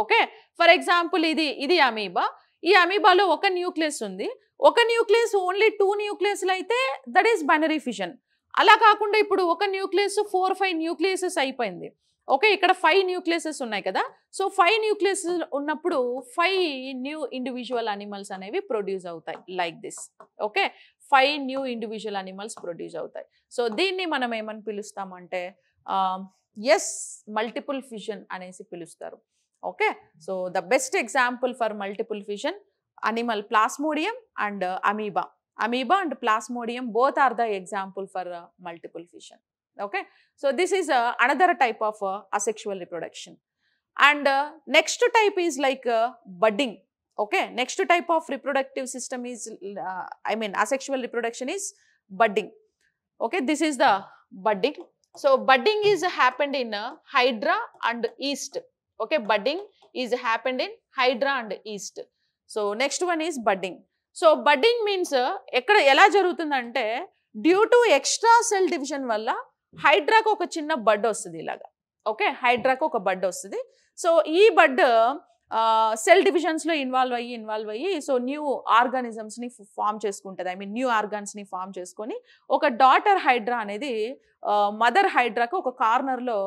ఓకే, ఫర్ ఎగ్జాంపుల్ ఇది అమీబా. ఈ అమీబాలో ఒక న్యూక్లియస్ ఉంది, ఒక న్యూక్లియస్ ఓన్లీ 2 న్యూక్లియస్లు అయితే దట్ ఈస్ బైనరీ ఫిజన్. అలా కాకుండా ఇప్పుడు ఒక న్యూక్లియస్ 4-5 న్యూక్లియసెస్ అయిపోయింది. ఓకే, ఇక్కడ 5 న్యూక్లియసెస్ ఉన్నాయి కదా. సో 5 న్యూక్లియసెస్ ఉన్నప్పుడు 5 న్యూ ఇండివిజువల్ అనిమల్స్ అనేవి ప్రొడ్యూస్ అవుతాయి like this. Okay, 5 new individual animals produce అవుతాయి. సో దీన్ని మనం ఏమని పిలుస్తామంటే మల్టిపుల్ ఫిజన్ అనేసి పిలుస్తారు. Okay, so the best example for multiple fission animal plasmodium and amoeba. Amoeba and plasmodium both are the example for multiple fission. Okay, so this is another type of asexual reproduction. And next type is like budding. Okay, next type of reproductive system is asexual reproduction is budding. Okay, this is the budding. So budding is happened in Hydra and yeast. Okay, budding is happened in Hydra and yeast. So next one is budding. So budding means ఎక్కడ ఎలా జరుగుతుందంటే due to extra cell division వల్ల హైడ్రాకు ఒక చిన్న బడ్ వస్తుంది ఇలాగా. ఓకే, హైడ్రాకు ఒక బడ్ వస్తుంది. సో ఈ బడ్ సెల్ డివిజన్స్లో ఇన్వాల్వ్ అయ్యి సో న్యూ ఆర్గానిజమ్స్ని ఫామ్ చేసుకుంటుంది. న్యూ ఆర్గాన్స్ని ఫామ్ చేసుకొని ఒక డాటర్ హైడ్రా అనేది మదర్ హైడ్రాకు ఒక కార్నర్లో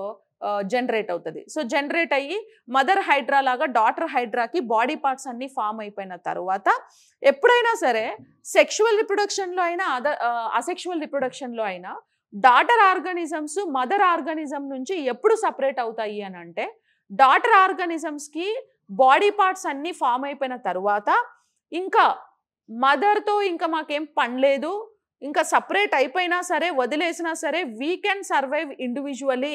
జనరేట్ అవుతుంది. సో జనరేట్ అయ్యి మదర్ హైడ్రా లాగా డాటర్ హైడ్రాకి బాడీ పార్ట్స్ అన్ని ఫామ్ అయిపోయిన తర్వాత ఎప్పుడైనా సరే సెక్షువల్ రిప్రొడక్షన్లో అయినా అసెక్షువల్ రిప్రొడక్షన్లో అయినా డాటర్ ఆర్గానిజమ్స్ మదర్ ఆర్గానిజం నుంచి ఎప్పుడు సపరేట్ అవుతాయి అని అంటే డాటర్ ఆర్గానిజమ్స్కి బాడీ పార్ట్స్ అన్ని ఫామ్ అయిపోయిన తర్వాత ఇంకా మదర్తో ఇంకా మాకేం పనిలేదు, ఇంకా సపరేట్ అయిపోయినా సరే వదిలేసినా సరే వీ కెన్ సర్వైవ్ ఇండివిజువలీ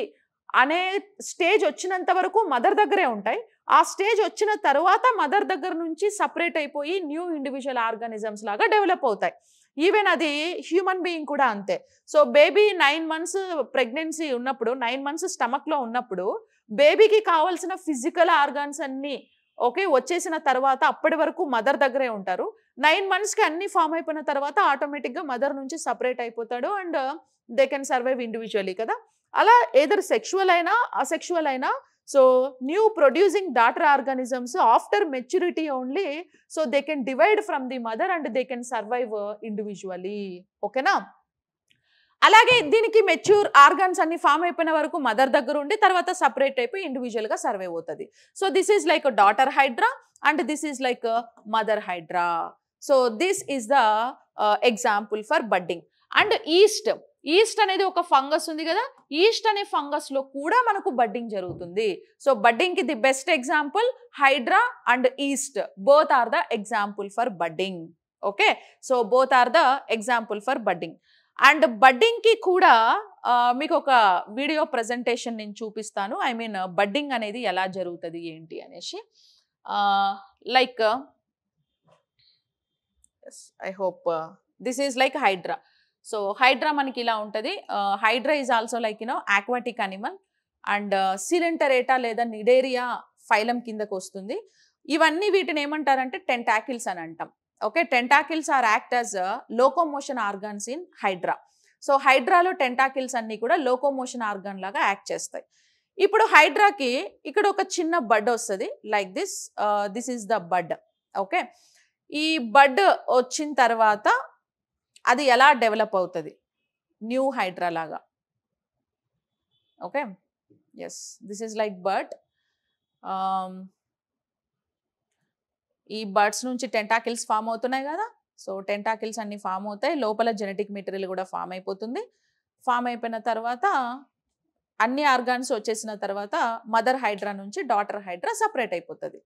అనే స్టేజ్ వచ్చినంత వరకు మదర్ దగ్గరే ఉంటాయి. ఆ స్టేజ్ వచ్చిన తర్వాత మదర్ దగ్గర నుంచి సపరేట్ అయిపోయి న్యూ ఇండివిజువల్ ఆర్గానిజమ్స్ లాగా డెవలప్ అవుతాయి. ఈవెన్ అది హ్యూమన్ బీయింగ్ కూడా అంతే. సో బేబీ 9 months ప్రెగ్నెన్సీ ఉన్నప్పుడు 9 months స్టమక్లో ఉన్నప్పుడు బేబీకి కావాల్సిన ఫిజికల్ ఆర్గాన్స్ అన్నీ ఓకే వచ్చేసిన తర్వాత అప్పటి వరకు మదర్ దగ్గరే ఉంటారు. 9 monthsకి అన్ని ఫామ్ అయిపోయిన తర్వాత ఆటోమేటిక్గా మదర్ నుంచి సపరేట్ అయిపోతాడు and they can survive individually కదా. అలా ఏదర్ సెక్షువల్ అయినా అసెక్షువల్ అయినా so new producing daughter organisms after maturity only so they can divide from the mother and they can survive individually. ఓకేనా, అలాగే దీనికి మెచ్యూర్ ఆర్గాన్స్ అన్ని ఫామ్ అయిపోయిన వరకు మదర్ దగ్గర ఉండి తర్వాత సపరేట్ అయిపోయి ఇండివిజువల్గా సర్వైవ్ అవుతుంది. So this is like daughter hydra and this is like mother hydra. So this is the example for budding. And yeast అనేది ఒక ఫంగస్ ఉంది కదా, ఈస్ట్ అనే ఫంగస్ లో కూడా మనకు బడ్డింగ్ జరుగుతుంది. సో బడ్డింగ్ కి the best example hydra and yeast, both are the example for budding. Okay, so both are the example for budding. And budding కి కూడా మీకు ఒక వీడియో ప్రెజెంటేషన్ నేను చూపిస్తాను. ఐ మీన్ బడ్డింగ్ అనేది ఎలా జరుగుతుంది ఏంటి అనేసి. Like I hope this is like hydra. So hydra మనకి ఇలా ఉంటుంది. Hydra is also like aquatic animal and coelenterata లేదా నిడేరియా ఫైలం కిందకు వస్తుంది. ఇవన్నీ వీటిని ఏమంటారంటే టెంటాకిల్స్ అని అంటాం. Okay, tentacles are act as locomotion organs in hydra. So హైడ్రాలో టెంటాకిల్స్ అన్ని కూడా లోకోమోషన్ ఆర్గాన్ లాగా యాక్ట్ చేస్తాయి. ఇప్పుడు హైడ్రాకి ఇక్కడ ఒక చిన్న బడ్ వస్తుంది like this. This is the bud. Okay, ఈ బడ్ వచ్చిన తర్వాత అది ఎలా డెవలప్ అవుతుంది, న్యూ హైడ్రా లాగా. Okay, yes, this is like bird. ఈ బర్డ్స్ నుంచి టెంటాకిల్స్ ఫామ్ అవుతున్నాయి కదా. సో టెంటాకిల్స్ అన్ని ఫామ్ అవుతాయి, లోపల జెనెటిక్ మెటీరియల్ కూడా ఫామ్ అయిపోతుంది. ఫామ్ అయిపోయిన తర్వాత అన్ని ఆర్గాన్స్ వచ్చేసిన తర్వాత మదర్ హైడ్రా నుంచి డాటర్ హైడ్రా సపరేట్ అయిపోతుంది.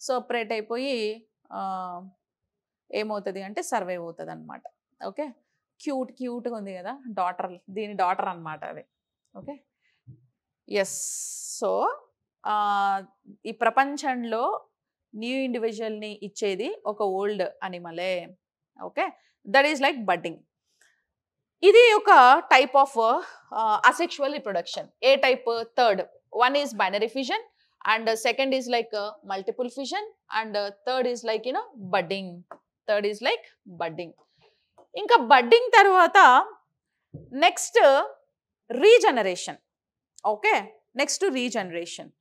సపరేట్ అయిపోయి ఏమవుతుంది అంటే సర్వైవ్ అవుతుంది అనమాట. ఓకే, క్యూట్గా ఉంది కదా డాటర్, దీని డాటర్ అనమాట అది. Okay, yes. సో ఈ ప్రపంచంలో న్యూ ఇండివిజువల్ని ఇచ్చేది ఒక ఓల్డ్ అనిమలే. Okay, that is like budding. ఇది ఒక టైప్ ఆఫ్ అసెక్షువల్ రిప్రొడక్షన్. ఏ టైప్? Third. One is binary fission and second is like multiple fission and third is like budding. Third is like budding. ఇంకా బడ్డింగ్ తర్వాత next regeneration. Okay, next regeneration.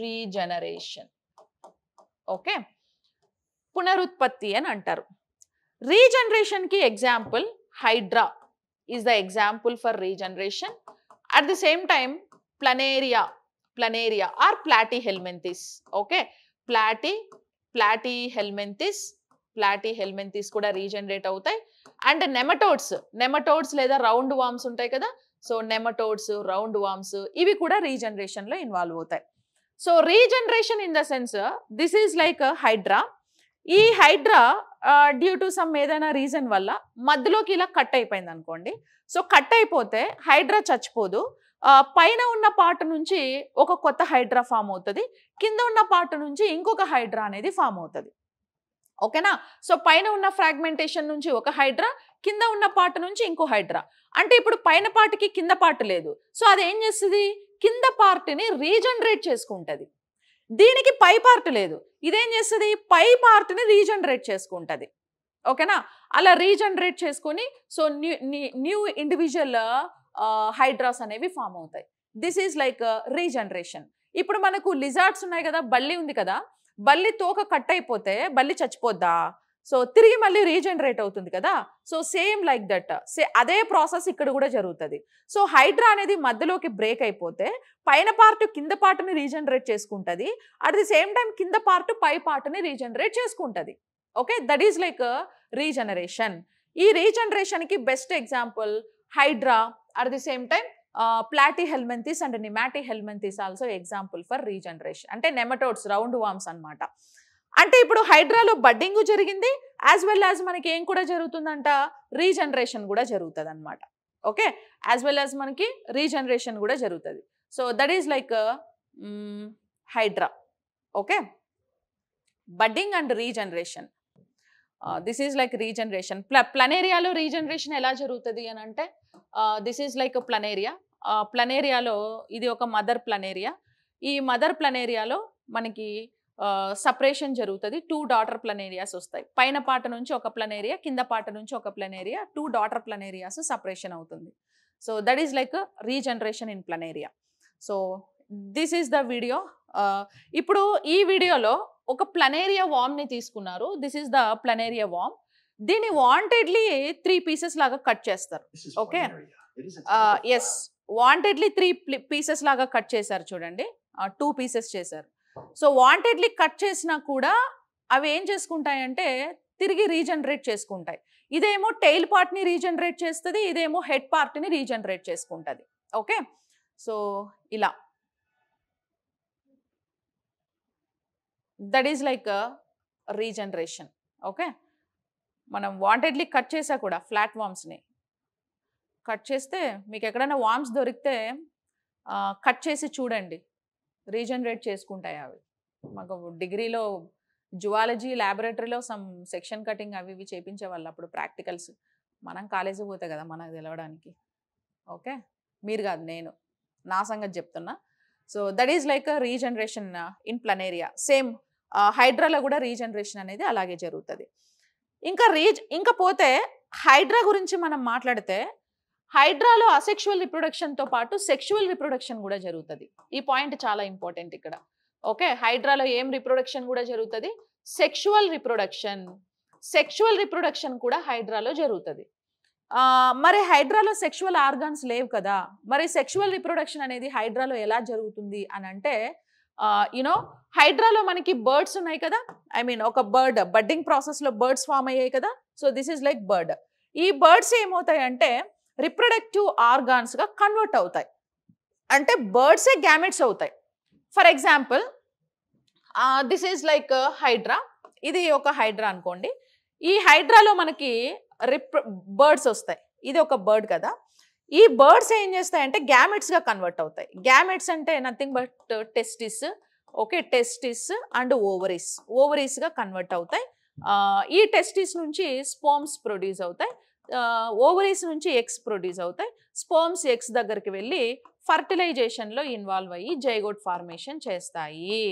Regeneration. Okay, పునరుత్పత్తి అని అంటారు. రీజనరేషన్ కి example hydra is the example for regeneration. At the same time planaria or platyhelminthes. Okay, ప్లాటీహెల్మింథిస్ కూడా రీజనరేట్ అవుతాయి. అండ్ నెమటోడ్స్ లేదా రౌండ్ వామ్స్ ఉంటాయి కదా. సో నెమటోడ్స్, రౌండ్ వామ్స్ ఇవి కూడా రీజనరేషన్ లో ఇన్వాల్వ్ అవుతాయి. So regeneration in the sense this is like hydra. ఈ హైడ్రా డ్యూ టు సమ్ ఏదైనా రీజన్ వల్ల మధ్యలోకి ఇలా కట్ అయిపోయింది అనుకోండి. సో కట్ అయిపోతే హైడ్రా చచ్చిపోదు. పైన ఉన్న పార్ట్ నుంచి ఒక కొత్త హైడ్రా ఫామ్ అవుతుంది, కింద ఉన్న పార్ట్ నుంచి ఇంకొక హైడ్రా అనేది ఫామ్ అవుతుంది. ఓకేనా? సో పైన ఉన్న ఫ్రాగ్మెంటేషన్ నుంచి ఒక హైడ్రా, కింద ఉన్న పార్ట్ నుంచి ఇంకో హైడ్రా. అంటే ఇప్పుడు పైన పార్ట్కి కింద పార్ట్ లేదు. సో అది ఏం చేస్తుంది? కింద పార్ట్ని రీజనరేట్ చేసుకుంటుంది. దీనికి పై పార్ట్ లేదు, ఇదేం చేస్తుంది? పై పార్ట్ని రీజనరేట్ చేసుకుంటుంది. ఓకేనా? అలా రీజనరేట్ చేసుకొని సో న్యూ ఇండివిజువల్ హైడ్రాస్ అనేవి ఫామ్ అవుతాయి. This is like regeneration. ఇప్పుడు మనకు లిజార్డ్స్ ఉన్నాయి కదా, బల్లి ఉంది కదా, బల్లి తోక కట్ అయిపోతే బల్లి చచ్చిపోద్దా? సో తిరిగి మళ్ళీ రీజనరేట్ అవుతుంది కదా. సో సేమ్ లైక్ దట్, అదే ప్రాసెస్ ఇక్కడ కూడా జరుగుతుంది. సో హైడ్రా అనేది మధ్యలోకి బ్రేక్ అయిపోతే పైన పార్ట్ కింద పార్ట్ని రీజనరేట్ చేసుకుంటుంది, అట్ ది సేమ్ టైం కింద పార్ట్ పై పార్ట్ని రీజనరేట్ చేసుకుంటుంది. Okay, that is like regeneration. ఈ రీజనరేషన్కి best example hydra, at the same time platyhelminthes and nemathelminthes also example for regeneration. అంటే నెమటోడ్స్, రౌండ్ వామ్స్ అన్నమాట. అంటే ఇప్పుడు హైడ్రాలో బడ్డింగ్ జరిగింది, యాజ్ వెల్ యాజ్ మనకి ఏం కూడా జరుగుతుందంట, రీజనరేషన్ కూడా జరుగుతుంది అనమాట. ఓకే, యాజ్ వెల్ యాజ్ మనకి రీజనరేషన్ కూడా జరుగుతుంది. So that is like hydra. Okay, budding and regeneration. This is like regeneration. ప్లనేరియాలో రీజనరేషన్ ఎలా జరుగుతుంది అని అంటే దిస్ ఈజ్ లైక్ ప్లనేరియా. ప్లనేరియాలో ఇది ఒక మదర్ ప్లనేరియా. ఈ మదర్ ప్లనేరియాలో మనకి సపరేషన్ జరుగుతుంది. 2 డాటర్ ప్లనేరియాస్ వస్తాయి. పైన పాట నుంచి ఒక ప్లనేరియా, కింద పాట నుంచి ఒక ప్లనేరియా, 2 డాటర్ ప్లనేరియాస్ సపరేషన్ అవుతుంది. So that is like regeneration in planaria. So this is the video. ఇప్పుడు ఈ వీడియోలో ఒక ప్లనేరియా వామ్ని తీసుకున్నారు. దిస్ ఈస్ ద ప్లనేరియా వామ్. దీన్ని వాంటెడ్లీ 3 పీసెస్ లాగా కట్ చేస్తారు. ఓకే, ఎస్, వాంటెడ్లీ 3 పీసెస్ లాగా కట్ చేశారు. చూడండి, 2 పీసెస్ చేశారు. సో వాంటెడ్లీ కట్ చేసినా కూడా అవి ఏం చేసుకుంటాయంటే తిరిగి రీజనరేట్ చేసుకుంటాయి. ఇదేమో టెయిల్ పార్ట్ని రీజనరేట్ చేస్తుంది, ఇదేమో హెడ్ పార్ట్ని రీజనరేట్ చేసుకుంటుంది. ఓకే, సో ఇలా that is like regeneration. Okay, మనం వాంటెడ్లీ కట్ చేసా కూడా ఫ్లాట్ వామ్స్ని కట్ చేస్తే మీకు ఎక్కడైనా వామ్స్ దొరికితే కట్ చేసి చూడండి, రీజనరేట్ చేసుకుంటాయి అవి. మాకు డిగ్రీలో జువాలజీ ల్యాబొరేటరీలో సమ్ సెక్షన్ కటింగ్ అవి ఇవి చేయించే వాళ్ళు అప్పుడు ప్రాక్టికల్స్. మనం కాలేజీకి పోతే కదా మనకు తెలవడానికి. ఓకే, మీరు కాదు, నేను నా సంగతి చెప్తున్నా. So that is like regeneration in planaria. Same హైడ్రాలో కూడా రీజనరేషన్ అనేది అలాగే జరుగుతుంది. ఇంకా పోతే హైడ్రా గురించి మనం మాట్లాడితే హైడ్రాలో అసెక్షువల్ రిప్రొడక్షన్తో పాటు సెక్షువల్ రిప్రొడక్షన్ కూడా జరుగుతుంది. ఈ పాయింట్ చాలా ఇంపార్టెంట్ ఇక్కడ. ఓకే, హైడ్రాలో ఏం రిప్రొడక్షన్ కూడా జరుగుతుంది? Sexual reproduction. సెక్షువల్ రిప్రొడక్షన్ కూడా హైడ్రాలో జరుగుతుంది. మరి హైడ్రాలో సెక్షువల్ ఆర్గాన్స్ లేవు కదా, మరి సెక్షువల్ రిప్రొడక్షన్ అనేది హైడ్రాలో ఎలా జరుగుతుంది అని అంటే హైడ్రాలో మనకి బర్డ్స్ ఉన్నాయి కదా, ఐ మీన్ ఒక బర్డ్ బడ్డింగ్ ప్రాసెస్లో బర్డ్స్ ఫామ్ అయ్యాయి కదా. So this is like bird. ఈ బర్డ్స్ ఏమవుతాయి అంటే రిప్రొడక్టివ్ ఆర్గాన్స్గా కన్వర్ట్ అవుతాయి. అంటే బర్డ్సే గ్యామెట్స్ అవుతాయి. For example this is like hydra. ఇది ఒక హైడ్రా అనుకోండి. ఈ హైడ్రాలో మనకి బర్డ్స్ వస్తాయి. ఇది ఒక బర్డ్ కదా. ఈ బర్డ్స్ ఏం చేస్తాయంటే గ్యామెట్స్గా కన్వర్ట్ అవుతాయి. గ్యామెట్స్ అంటే nothing but testis. Okay, testis and ఓవరీస్గా కన్వర్ట్ అవుతాయి. ఈ టెస్టిస్ నుంచి స్పోమ్స్ ప్రొడ్యూస్ అవుతాయి. ఓవరీస్ నుంచి ఎగ్స్ ప్రొడ్యూస్ అవుతాయి. స్పోమ్స్ ఎగ్స్ దగ్గరికి వెళ్ళి ఫర్టిలైజేషన్లో ఇన్వాల్వ్ అయ్యి జైగోట్ ఫార్మేషన్ చేస్తాయి.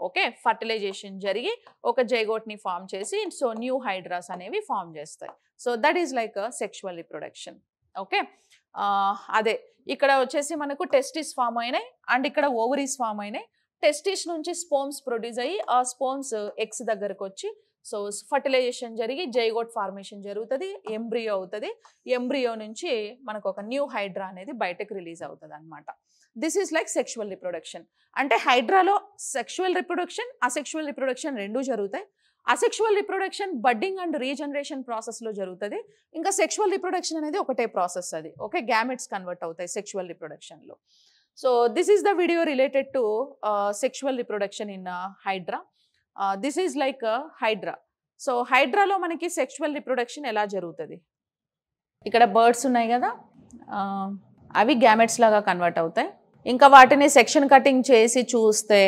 ఓకే, ఫర్టిలైజేషన్ జరిగి ఒక జైగోట్ని ఫామ్ చేసి సో న్యూ హైడ్రాస్ అనేవి ఫామ్ చేస్తాయి. So that is like sexual reproduction. Okay, అదే ఇక్కడ వచ్చేసి మనకు టెస్టిస్ ఫామ్ అయినాయి అండ్ ఇక్కడ ఓవరీస్ ఫామ్ అయినాయి. టెస్టిస్ నుంచి స్పోమ్స్ ప్రొడ్యూస్ అయ్యి ఆ స్పోమ్స్ ఎగ్స్ దగ్గరకు వచ్చి సో ఫర్టిలైజేషన్ జరిగి జైగోట్ ఫార్మేషన్ జరుగుతుంది, ఎంబ్రియో అవుతుంది. ఎంబ్రియో నుంచి మనకు ఒక న్యూ హైడ్రా అనేది బయటకు రిలీజ్ అవుతుంది అనమాట. This is like sexual reproduction. అంటే హైడ్రాలో సెక్షువల్ రిప్రొడక్షన్ అసెక్షువల్ రిప్రొడక్షన్ రెండూ జరుగుతాయి. Asexual reproduction budding and regeneration ప్రాసెస్లో జరుగుతుంది. ఇంకా సెక్షువల్ రిప్రొడక్షన్ అనేది ఒకటే ప్రాసెస్ అది. ఓకే, గ్యామెట్స్ కన్వర్ట్ అవుతాయి సెక్షువల్ రిప్రొడక్షన్లో. So this is the video related to sexual reproduction in hydra. This is like hydra. So హైడ్రాలో మనకి సెక్షువల్ రిప్రొడక్షన్ ఎలా జరుగుతుంది? ఇక్కడ బర్డ్స్ ఉన్నాయి కదా, అవి గ్యామెట్స్ లాగా కన్వర్ట్ అవుతాయి. ఇంకా వాటిని సెక్షన్ కటింగ్ చేసి చూస్తే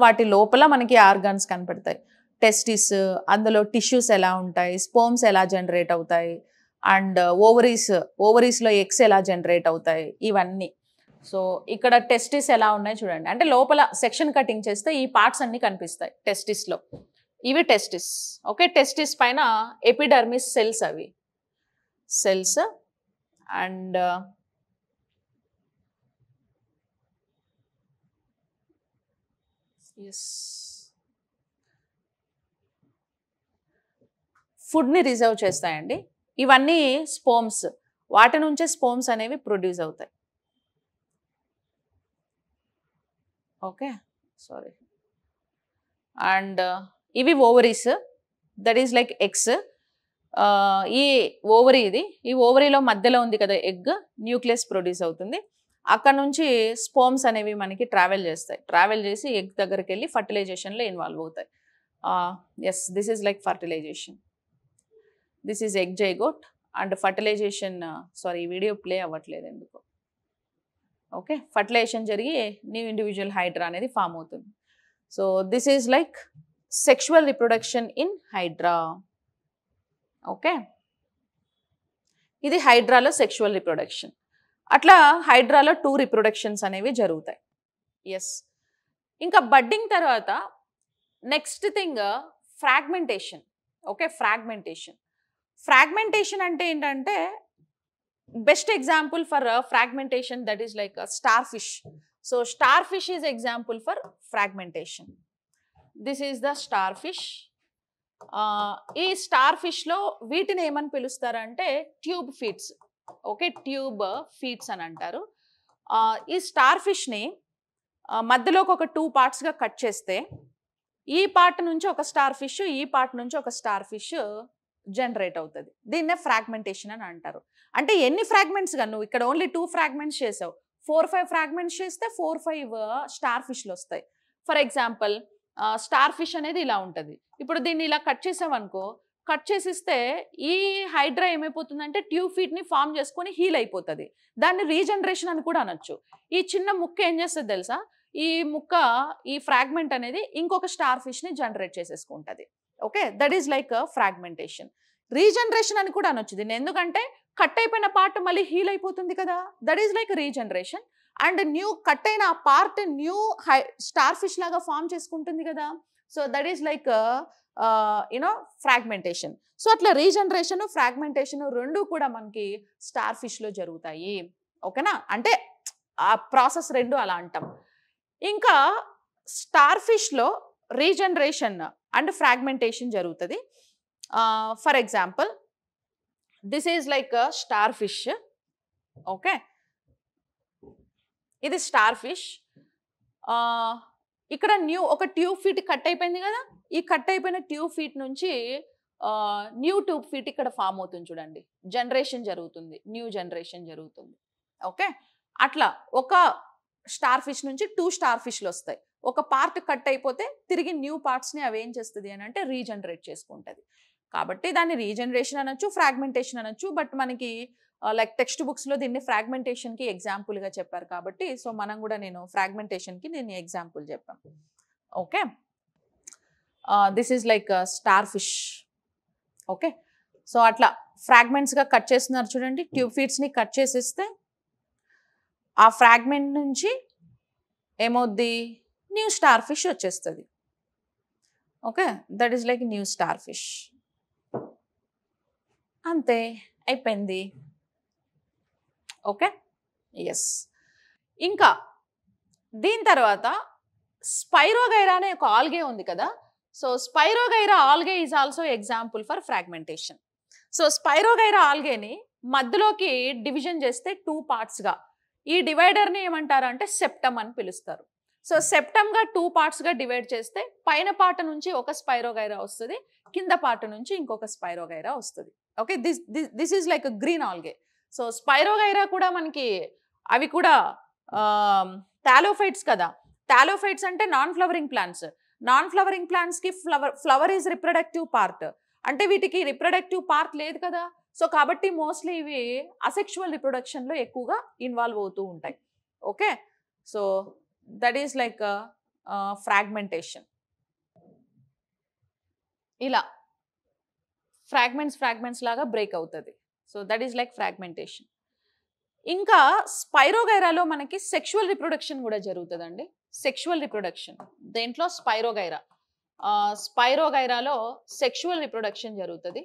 వాటి లోపల మనకి ఆర్గాన్స్ కనపడతాయి. టెస్టిస్, అందులో టిష్యూస్ ఎలా ఉంటాయి, స్పోమ్స్ ఎలా జనరేట్ అవుతాయి అండ్ ఓవరీస్లో ఎగ్స్ ఎలా జనరేట్ అవుతాయి, ఇవన్నీ. సో ఇక్కడ టెస్టిస్ ఎలా ఉన్నాయి చూడండి. అంటే లోపల సెక్షన్ కటింగ్ చేస్తే ఈ పార్ట్స్ అన్నీ కనిపిస్తాయి టెస్టిస్లో. ఇవి టెస్టిస్. ఓకే, టెస్టిస్ పైన ఎపిడర్మిస్ సెల్స్, అవి సెల్స్. అండ్ ఫుడ్ని రిజర్వ్ చేస్తాయండి. ఇవన్నీ స్పోమ్స్, వాటి నుంచే స్పోమ్స్ అనేవి ప్రొడ్యూస్ అవుతాయి. Okay, sorry. అండ్ ఇవి ovaries, that is like eggs. ఈ ఓవరీ ఈ ఓవరీలో మధ్యలో ఉంది కదా ఎగ్, న్యూక్లియస్ ప్రొడ్యూస్ అవుతుంది. అక్కడ నుంచి స్పోమ్స్ అనేవి మనకి ట్రావెల్ చేస్తాయి. ట్రావెల్ చేసి ఎగ్ దగ్గరికి వెళ్ళి ఫర్టిలైజేషన్లో ఇన్వాల్వ్ అవుతాయి. Yes, this is like fertilisation. This is egg zygote and fertilisation. Sorry, ఈ వీడియో ప్లే అవ్వట్లేదు ఎందుకు. ఓకే, ఫర్టిలైజేషన్ జరిగి న్యూ ఇండివిజువల్ హైడ్రా అనేది ఫామ్ అవుతుంది. So this is like sexual reproduction in hydra. Okay, ఇది హైడ్రాలో సెక్షువల్ రిప్రొడక్షన్. అట్లా హైడ్రాలో 2 రిప్రొడక్షన్స్ అనేవి జరుగుతాయి. ఎస్, ఇంకా బడ్డింగ్ తర్వాత next thing fragmentation. Okay, fragmentation అంటే ఏంటంటే best example for fragmentation that is like star fish. So star fish is example for fragmentation. This is the star fish. ఈ స్టార్ ఫిష్లో వీటిని ఏమని పిలుస్తారంటే tube feets. Okay, tube feets అని అంటారు. ఈ స్టార్ ఫిష్ని మధ్యలోకి ఒక 2 పార్ట్స్గా కట్ చేస్తే ఈ పార్ట్ నుంచి ఒక స్టార్ ఫిష్, ఈ పార్ట్ నుంచి ఒక స్టార్ ఫిష్ జనరేట్ అవుతుంది. దీన్నే ఫ్రాగ్మెంటేషన్ అని అంటారు. అంటే ఎన్ని ఫ్రాగ్మెంట్స్గా నువ్వు ఇక్కడ ఓన్లీ 2 ఫ్రాగ్మెంట్స్ చేసావు, 4-5 ఫ్రాగ్మెంట్స్ చేస్తే 4-5 స్టార్ ఫిష్లు వస్తాయి. ఫర్ ఎగ్జాంపుల్ స్టార్ ఫిష్ అనేది ఇలా ఉంటుంది. ఇప్పుడు దీన్ని ఇలా కట్ చేసావనుకో, కట్ చేసిస్తే ఈ హైడ్రా ఏమైపోతుందంటే ట్యూబ్ ఫీట్ని ఫామ్ చేసుకొని హీల్ అయిపోతుంది. దాన్ని రీజనరేషన్ అని కూడా అనొచ్చు. ఈ చిన్న ముక్క ఏం చేస్తుంది తెలుసా, ఈ ముక్క ఈ ఫ్రాగ్మెంట్ అనేది ఇంకొక స్టార్ ఫిష్ని జనరేట్ చేసేసుకుంటుంది. Okay, that is like fragmentation. Regeneration అని కూడా అనొచ్చు దీన్ని, ఎందుకంటే కట్ అయిపోయిన పార్ట్ మళ్ళీ హీల్ అయిపోతుంది కదా, that is like regeneration. And new cut అయిన ఆ పార్ట్ న్యూ స్టార్ ఫిష్ లాగా ఫామ్ చేసుకుంటుంది కదా, so that is like you know fragmentation. So అట్లా రీజనరేషన్, ఫ్రాగ్మెంటేషన్ రెండు కూడా మనకి స్టార్ ఫిష్లో జరుగుతాయి. ఓకేనా, అంటే ఆ ప్రాసెస్ రెండు అలా అంటాం. ఇంకా స్టార్ ఫిష్లో రీజనరేషన్ అండ్ ఫ్రాగ్మెంటేషన్ జరుగుతుంది. For example this is like star fish. Okay, ఇది స్టార్ ఫిష్. ఇక్కడ న్యూ ఒక ట్యూబ్ ఫీట్ కట్ అయిపోయింది కదా, ఈ కట్ అయిపోయిన ట్యూబ్ ఫీట్ నుంచి న్యూ ట్యూబ్ ఫీట్ ఇక్కడ ఫామ్ అవుతుంది చూడండి, జనరేషన్ జరుగుతుంది, న్యూ జనరేషన్ జరుగుతుంది. ఓకే, అట్లా ఒక స్టార్ ఫిష్ నుంచి 2 స్టార్ ఫిష్లు వస్తాయి. ఒక పార్ట్ కట్ అయిపోతే తిరిగి న్యూ పార్ట్స్ని అవి ఏం చేస్తుంది అని అంటే రీజనరేట్ చేసుకుంటుంది. కాబట్టి దాన్ని రీజనరేషన్ అనొచ్చు, ఫ్రాగ్మెంటేషన్ అనొచ్చు. బట్ మనకి లైక్ టెక్స్ట్ బుక్స్లో దీన్ని ఫ్రాగ్మెంటేషన్కి ఎగ్జాంపుల్గా చెప్పారు కాబట్టి, సో మనం కూడా నేను ఫ్రాగ్మెంటేషన్కి దీన్ని ఎగ్జాంపుల్ చెప్పాను. Okay, this is like star fish. Okay, so అట్లా ఫ్రాగ్మెంట్స్గా కట్ చేస్తున్నారు చూడండి, ట్యూబ్ ఫీట్స్ని కట్ చేసేస్తే ఆ ఫ్రాగ్మెంట్ నుంచి ఏమవుద్ది, న్యూ స్టార్ ఫిష్ వచ్చేస్తుంది. Okay, that is like new star fish. అంతే, అయిపోయింది. Okay, yes. ఇంకా దీని తర్వాత స్పైరోగైరా అనే ఒక ఆల్గే ఉంది కదా, so spirogyra algae is also example for fragmentation. So spirogyra ఆల్గేని మధ్యలోకి డివిజన్ చేస్తే 2 పార్ట్స్గా, ఈ డివైడర్ని ఏమంటారు అంటే సెప్టమ్ అని పిలుస్తారు. సో సెప్టమ్గా 2 పార్ట్స్గా డివైడ్ చేస్తే పైన పార్ట్ నుంచి ఒక స్పైరోగైరా వస్తుంది, కింద పార్ట్ నుంచి ఇంకొక స్పైరోగైరా వస్తుంది. Okay, this is like green algae. So spirogyra కూడా మనకి అవి కూడా థాలోఫైట్స్ కదా. థాలోఫైట్స్ అంటే non flowering plants. Non flowering ప్లాంట్స్కి ఫ్లవర్ ఈజ్ రిప్రొడక్టివ్ పార్ట్, అంటే వీటికి రిప్రొడక్టివ్ పార్ట్ లేదు కదా. సో కాబట్టి మోస్ట్లీ ఇవి అసెక్షువల్ రిప్రొడక్షన్లో ఎక్కువగా ఇన్వాల్వ్ అవుతూ ఉంటాయి. Okay, so that is like fragmentation. ఇలా ఫ్రాగ్మెంట్స్ లాగా బ్రేక్ అవుతుంది. So that is like fragmentation. ఇంకా స్పైరోగైరాలో మనకి సెక్షువల్ రిప్రొడక్షన్ కూడా జరుగుతుందండి. సెక్షువల్ రిప్రొడక్షన్ దేంట్లో, స్పైరోగైరాలో సెక్షువల్ రిప్రొడక్షన్ జరుగుతుంది.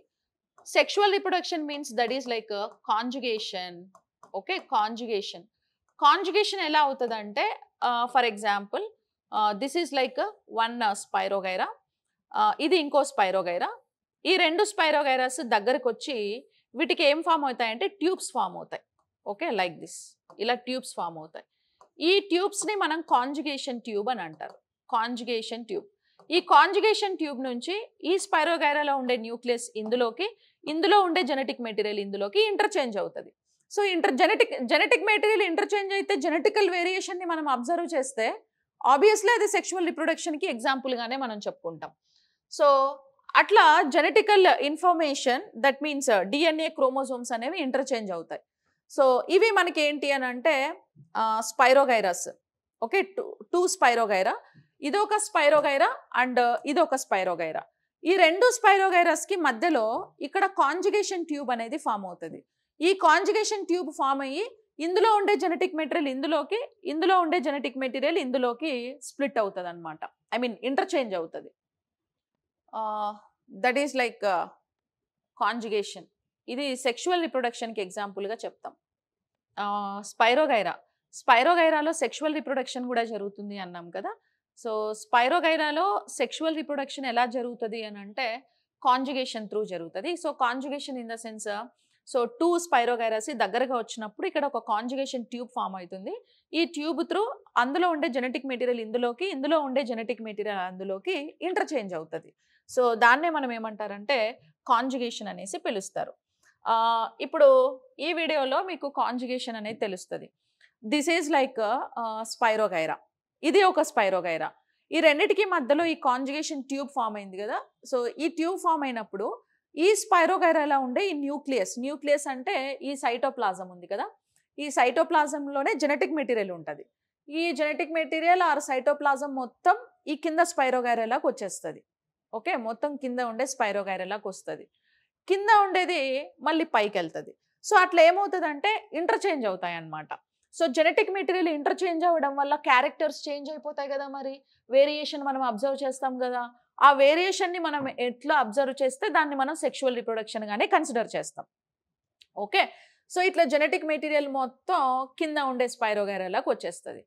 Sexual reproduction means that is like conjugation. Okay, conjugation ఎలా అవుతుంది అంటే for example this is like 1 spirogyra, ఇది ఇంకో స్పైరోగైరా. ఈ 2 స్పైరోగైరాస్ దగ్గరకు వచ్చి వీటికి ఏం ఫామ్ అవుతాయంటే ట్యూబ్స్ ఫామ్ అవుతాయి. ఓకే, లైక్ దిస్, ఇలా ట్యూబ్స్ ఫామ్ అవుతాయి. ఈ ట్యూబ్స్ని మనం కాంజుగేషన్ ట్యూబ్ అని అంటారు. Conjugation tube. ఈ కాంజుగేషన్ ట్యూబ్ నుంచి ఈ స్పైరోగైరాలో ఉండే న్యూక్లియస్ ఇందులోకి, ఇందులో ఉండే జెనెటిక్ మెటీరియల్ ఇందులోకి ఇంటర్చేంజ్ అవుతుంది. సో జెనెటిక్ మెటీరియల్ ఇంటర్చేంజ్ అయితే జెనెటికల్ వేరియేషన్ని మనం అబ్జర్వ్ చేస్తే ఆబ్వియస్లీ అది సెక్షువల్ రిప్రొడక్షన్కి ఎగ్జాంపుల్గానే మనం చెప్పుకుంటాం. సో అట్లా genetical information, that means DNA, chromosomes అనేవి ఇంటర్చేంజ్ అవుతాయి. సో ఇవి మనకి ఏంటి అని అంటే స్పైరోగైరాస్. ఓకే, 2 స్పైరోగైరా, ఇదొక స్పైరోగైరా అండ్ ఇదొక స్పైరోగైరా. ఈ 2 స్పైరోగైరాస్కి మధ్యలో ఇక్కడ కాంజుగేషన్ ట్యూబ్ అనేది ఫామ్ అవుతుంది. ఈ కాంజుగేషన్ ట్యూబ్ ఫామ్ అయ్యి ఇందులో ఉండే జెనెటిక్ మెటీరియల్ ఇందులోకి, ఇందులో ఉండే జెనెటిక్ మెటీరియల్ ఇందులోకి స్ప్లిట్ అవుతుంది అనమాట. ఐ మీన్ ఇంటర్చేంజ్ అవుతుంది. That is like conjugation. ఇది సెక్షువల్ రిప్రొడక్షన్కి ఎగ్జాంపుల్గా చెప్తాం. స్పైరోగైరాలో సెక్షువల్ రిప్రొడక్షన్ కూడా జరుగుతుంది అన్నాం కదా. సో స్పైరోగైరాలో సెక్షువల్ రిప్రొడక్షన్ ఎలా జరుగుతుంది అని అంటే కాంజుగేషన్ త్రూ జరుగుతుంది. So conjugation in the sense, so 2 స్పైరోగైరాస్ దగ్గరగా వచ్చినప్పుడు ఇక్కడ ఒక కాంజుగేషన్ ట్యూబ్ ఫామ్ అవుతుంది. ఈ ట్యూబ్ త్రూ అందులో ఉండే జెనెటిక్ మెటీరియల్ ఇందులోకి, ఇందులో ఉండే జెనెటిక్ మెటీరియల్ అందులోకి ఇంటర్చేంజ్ అవుతుంది. సో దాన్నే మనం ఏమంటారంటే కాంజుగేషన్ అనేసి పిలుస్తారు. ఇప్పుడు ఈ వీడియోలో మీకు కాంజుగేషన్ అనేది తెలుస్తుంది. This is like spirogyra. ఇది ఒక స్పైరోగైరా. ఈ రెండిటికి మధ్యలో ఈ కాంజుగేషన్ ట్యూబ్ ఫామ్ అయింది కదా. సో ఈ ట్యూబ్ ఫామ్ అయినప్పుడు ఈ స్పైరోగైరాలో ఉండే ఈ న్యూక్లియస్ అంటే ఈ సైటోప్లాజం ఉంది కదా, ఈ సైటోప్లాజంలోనే జెనెటిక్ మెటీరియల్ ఉంటుంది. ఈ జెనెటిక్ మెటీరియల్ ఆర్ సైటోప్లాజం మొత్తం ఈ కింద స్పైరోగైరాలాకి వచ్చేస్తుంది. ఓకే, మొత్తం కింద ఉండే స్పైరోగైరాలాకి వస్తుంది. కింద ఉండేది మళ్ళీ పైకి వెళ్తుంది. సో అట్లా ఏమవుతుందంటే ఇంటర్చేంజ్ అవుతాయి అన్నమాట. సో జెనెటిక్ మెటీరియల్ ఇంటర్చేంజ్ అవ్వడం వల్ల క్యారెక్టర్స్ చేంజ్ అయిపోతాయి కదా, మరి వేరియేషన్ మనం అబ్జర్వ్ చేస్తాం కదా. ఆ వేరియేషన్ని మనం ఎట్లా అబ్జర్వ్ చేస్తే దాన్ని మనం సెక్షువల్ రిప్రొడక్షన్ గానే కన్సిడర్ చేస్తాం. ఓకే, సో ఇట్లా జెనెటిక్ మెటీరియల్ మొత్తం కింద ఉండే స్పైరోగైరాలాకి వచ్చేస్తుంది.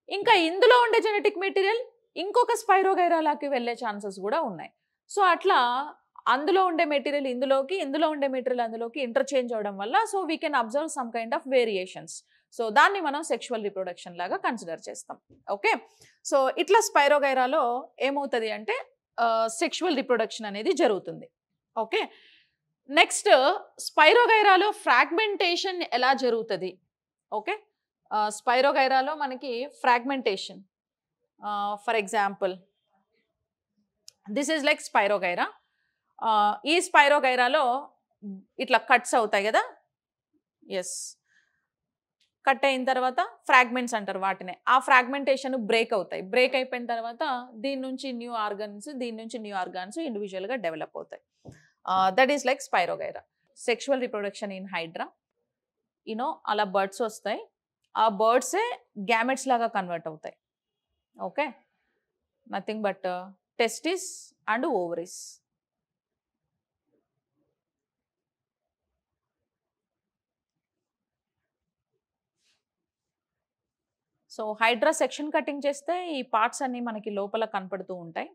ఇంకా ఇందులో ఉండే జెనెటిక్ మెటీరియల్ ఇంకొక స్పైరోగైరాలాకి వెళ్ళే ఛాన్సెస్ కూడా ఉన్నాయి. సో అట్లా అందులో ఉండే మెటీరియల్ ఇందులోకి, ఇందులో ఉండే మెటీరియల్ అందులోకి ఇంటర్చేంజ్ అవడం వల్ల so we can observe some kind of variations. So దాన్ని మనం సెక్షువల్ రిప్రొడక్షన్ లాగా కన్సిడర్ చేస్తాం. ఓకే, సో ఇట్లా స్పైరోగైరాలో ఏమవుతుంది అంటే సెక్షువల్ రిప్రొడక్షన్ అనేది జరుగుతుంది. ఓకే, నెక్స్ట్ స్పైరోగైరాలో ఫ్రాగ్మెంటేషన్ ఎలా జరుగుతుంది? ఓకే, స్పైరోగైరాలో మనకి fragmentation, for example this is like spirogyra. ఈ స్పైరోగైరాలో ఇట్లా కట్స్ అవుతాయి కదా. ఎస్, కట్ అయిన తర్వాత ఫ్రాగ్మెంట్స్ అంటారు వాటినే. ఆ ఫ్రాగ్మెంటేషన్ బ్రేక్ అవుతాయి. బ్రేక్ అయిపోయిన తర్వాత దీని నుంచి న్యూ ఆర్గాన్స్ ఇండివిజువల్గా డెవలప్ అవుతాయి. That is like spirogyra. Sexual reproduction in hydra, అలా బర్డ్స్ వస్తాయి. ఆ బర్డ్సే గ్యామెట్స్ లాగా కన్వర్ట్ అవుతాయి. Okay, nothing but testis and ovaries. So hydra section cutting చేస్తే ఈ పార్ట్స్ అన్ని మనకి లోపల కనపడుతూ ఉంటాయి.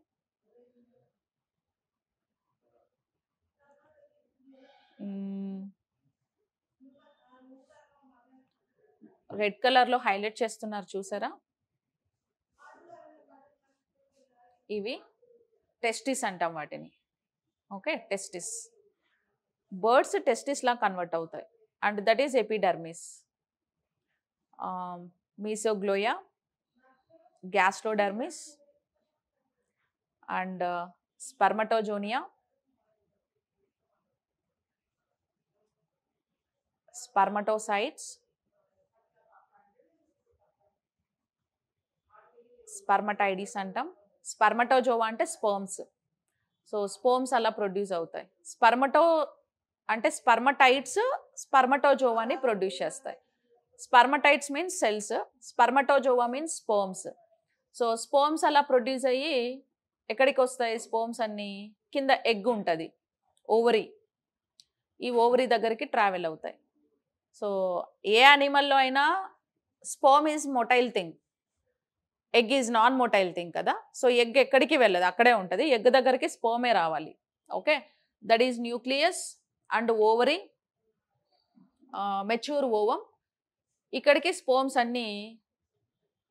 రెడ్ కలర్లో హైలైట్ చేస్తున్నారు చూసారా, ఇవి టెస్టిస్ అంటాం వాటిని. ఓకే, టెస్టిస్, బర్డ్స్ టెస్టిస్ లా కన్వర్ట్ అవుతాయి. And that is epidermis, mesogloea, gastrodermis and spermatogonia, spermatocytes, spermatids అంటాం. స్పర్మటోజోవా అంటే స్పర్మ్స్. సో స్పర్మ్స్ అలా ప్రొడ్యూస్ అవుతాయి. స్పర్మటో అంటే స్పర్మటైట్స్ స్పర్మటోజోవాని ప్రొడ్యూస్ చేస్తాయి. Spermatids means cells, spermatozoa means sperms. So sperms అలా ప్రొడ్యూస్ అయ్యి ఎక్కడికి వస్తాయి? స్పర్మ్స్ అన్ని కింద ఎగ్ ఉంటుంది, ఓవరీ, ఈ ఓవరీ దగ్గరికి ట్రావెల్ అవుతాయి. సో ఏ యానిమల్లో అయినా sperm is motile thing, egg is non motile thing కదా. సో ఎగ్ ఎక్కడికి వెళ్ళదు, అక్కడే ఉంటుంది. ఎగ్ దగ్గరికి స్పర్మే రావాలి. Okay, that is nucleus and ovary, mature ovum, ఇక్కడికి స్పర్మ్స్ అన్నీ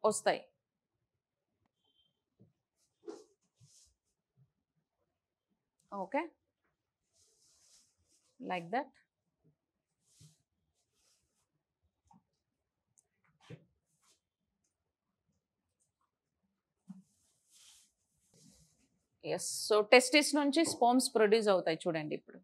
వస్తాయి. Okay, like that. Yes, so testis నుంచి స్పర్మ్స్ ప్రొడ్యూస్ అవుతాయి చూడండి. ఇప్పుడు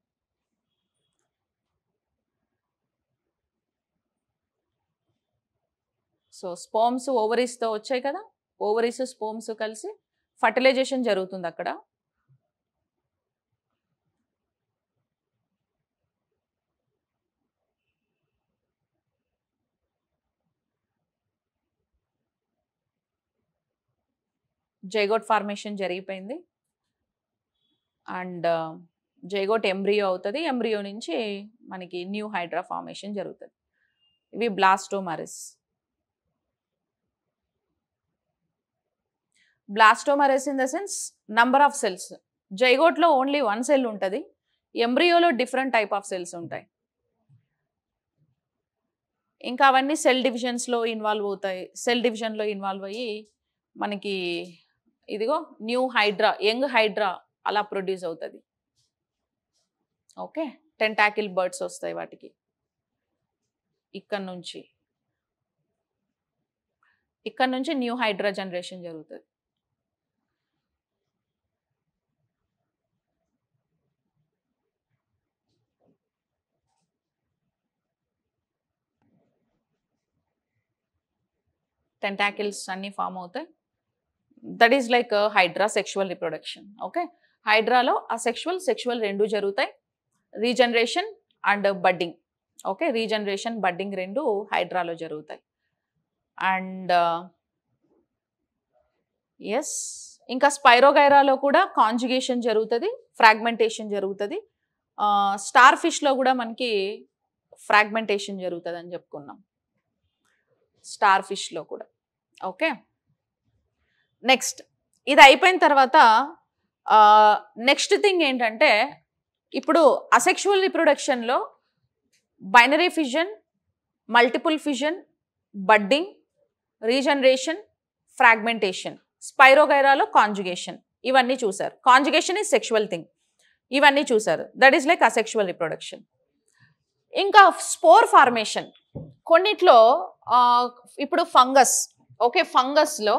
సో స్పర్మ్స్ ఓవరీస్తో వచ్చాయి కదా, ఓవరీస్ స్పర్మ్స్ కలిసి ఫర్టిలైజేషన్ జరుగుతుంది అక్కడ. జైగోట్ ఫార్మేషన్ జరిగిపోయింది అండ్ జైగోట్ ఎంబ్రియో అవుతుంది. ఎంబ్రియో నుంచి మనకి న్యూ హైడ్రా ఫార్మేషన్ జరుగుతుంది. ఇవి blastomeres. Blastomeres in the sense number of cells. జైగోట్లో ఓన్లీ 1 సెల్ ఉంటుంది, ఎంబ్రియోలో డిఫరెంట్ టైప్ ఆఫ్ సెల్స్ ఉంటాయి. ఇంకా అవన్నీ సెల్ డివిజన్స్లో ఇన్వాల్వ్ అవుతాయి. సెల్ డివిజన్లో ఇన్వాల్వ్ అయ్యి మనకి ఇదిగో న్యూ హైడ్రా, యంగ్ హైడ్రా అలా ప్రొడ్యూస్ అవుతుంది. ఓకే, టెంటాకిల్ బర్డ్స్ వస్తాయి వాటికి. ఇక్కడ నుంచి న్యూ హైడ్రా జనరేషన్ జరుగుతుంది. టెంటాకిల్స్ అన్ని ఫామ్ అవుతాయి. That is like hydra sexual reproduction. Okay, హైడ్రాలో సెక్షువల్ రెండు జరుగుతాయి. Regeneration and budding. Okay, regeneration budding రెండు హైడ్రాలో జరుగుతాయి. అండ్ ఎస్, ఇంకా స్పైరోగైరాలో కూడా కాంజుగేషన్ జరుగుతుంది, ఫ్రాగ్మెంటేషన్ జరుగుతుంది. స్టార్ ఫిష్లో కూడా మనకి ఫ్రాగ్మెంటేషన్ జరుగుతుంది అని చెప్పుకున్నాం, స్టార్ ఫిష్లో కూడా. ఓకే, నెక్స్ట్ ఇది అయిపోయిన తర్వాత నెక్స్ట్ థింగ్ ఏంటంటే, ఇప్పుడు అసెక్షువల్ రిప్రొడక్షన్లో binary fission, multiple fission, budding, regeneration, fragmentation, స్పైరోగైరాలో కాంజుగేషన్, ఇవన్నీ చూసారు. కాంజుగేషన్ ఈజ్ సెక్షువల్ థింగ్, ఇవన్నీ చూసారు. That is like asexual reproduction. ఇంకా స్పోర్ ఫార్మేషన్ కొన్నిట్లో, ఇప్పుడు ఫంగస్. ఓకే, ఫంగస్లో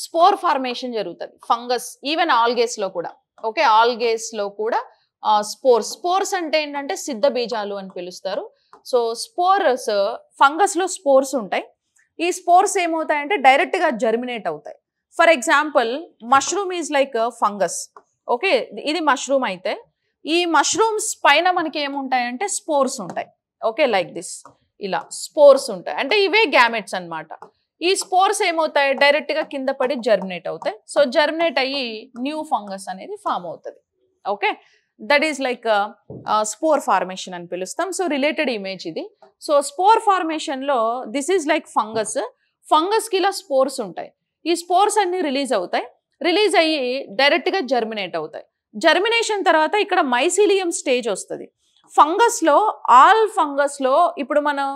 స్పోర్ ఫార్మేషన్ జరుగుతుంది. ఫంగస్, ఈవెన్ ఆల్గేస్లో కూడా. ఓకే, ఆల్గేస్లో కూడా స్పోర్స్ అంటే ఏంటంటే సిద్ధ బీజాలు అని పిలుస్తారు. సో స్పోర్స్, ఫంగస్లో స్పోర్స్ ఉంటాయి. ఈ స్పోర్స్ ఏమవుతాయంటే డైరెక్ట్గా జర్మినేట్ అవుతాయి. For example mushroom is like fungus. Okay, ఇది మష్రూమ్ అయితే ఈ మష్రూమ్స్ పైన మనకి ఏముంటాయంటే స్పోర్స్ ఉంటాయి. ఓకే, లైక్ దిస్, ఇలా స్పోర్స్ ఉంటాయి. అంటే ఇవే గ్యామెట్స్ అన్నమాట. ఈ స్పోర్స్ ఏమవుతాయి, డైరెక్ట్గా కింద పడి జర్మినేట్ అవుతాయి. సో జర్మినేట్ అయ్యి న్యూ ఫంగస్ అనేది ఫామ్ అవుతుంది. Okay, that is like spore formation అని పిలుస్తాం. సో రిలేటెడ్ ఇమేజ్ ఇది. సో స్పోర్ ఫార్మేషన్లో దిస్ ఈజ్ లైక్ ఫంగస్. ఫంగస్కి ఇలా స్పోర్స్ ఉంటాయి. ఈ స్పోర్స్ అన్ని రిలీజ్ అవుతాయి. రిలీజ్ అయ్యి డైరెక్ట్గా జర్మినేట్ అవుతాయి. జర్మినేషన్ తర్వాత ఇక్కడ మైసీలియం స్టేజ్ వస్తుంది. ఫంగస్లో, ఆల్ ఫంగస్లో ఇప్పుడు మనం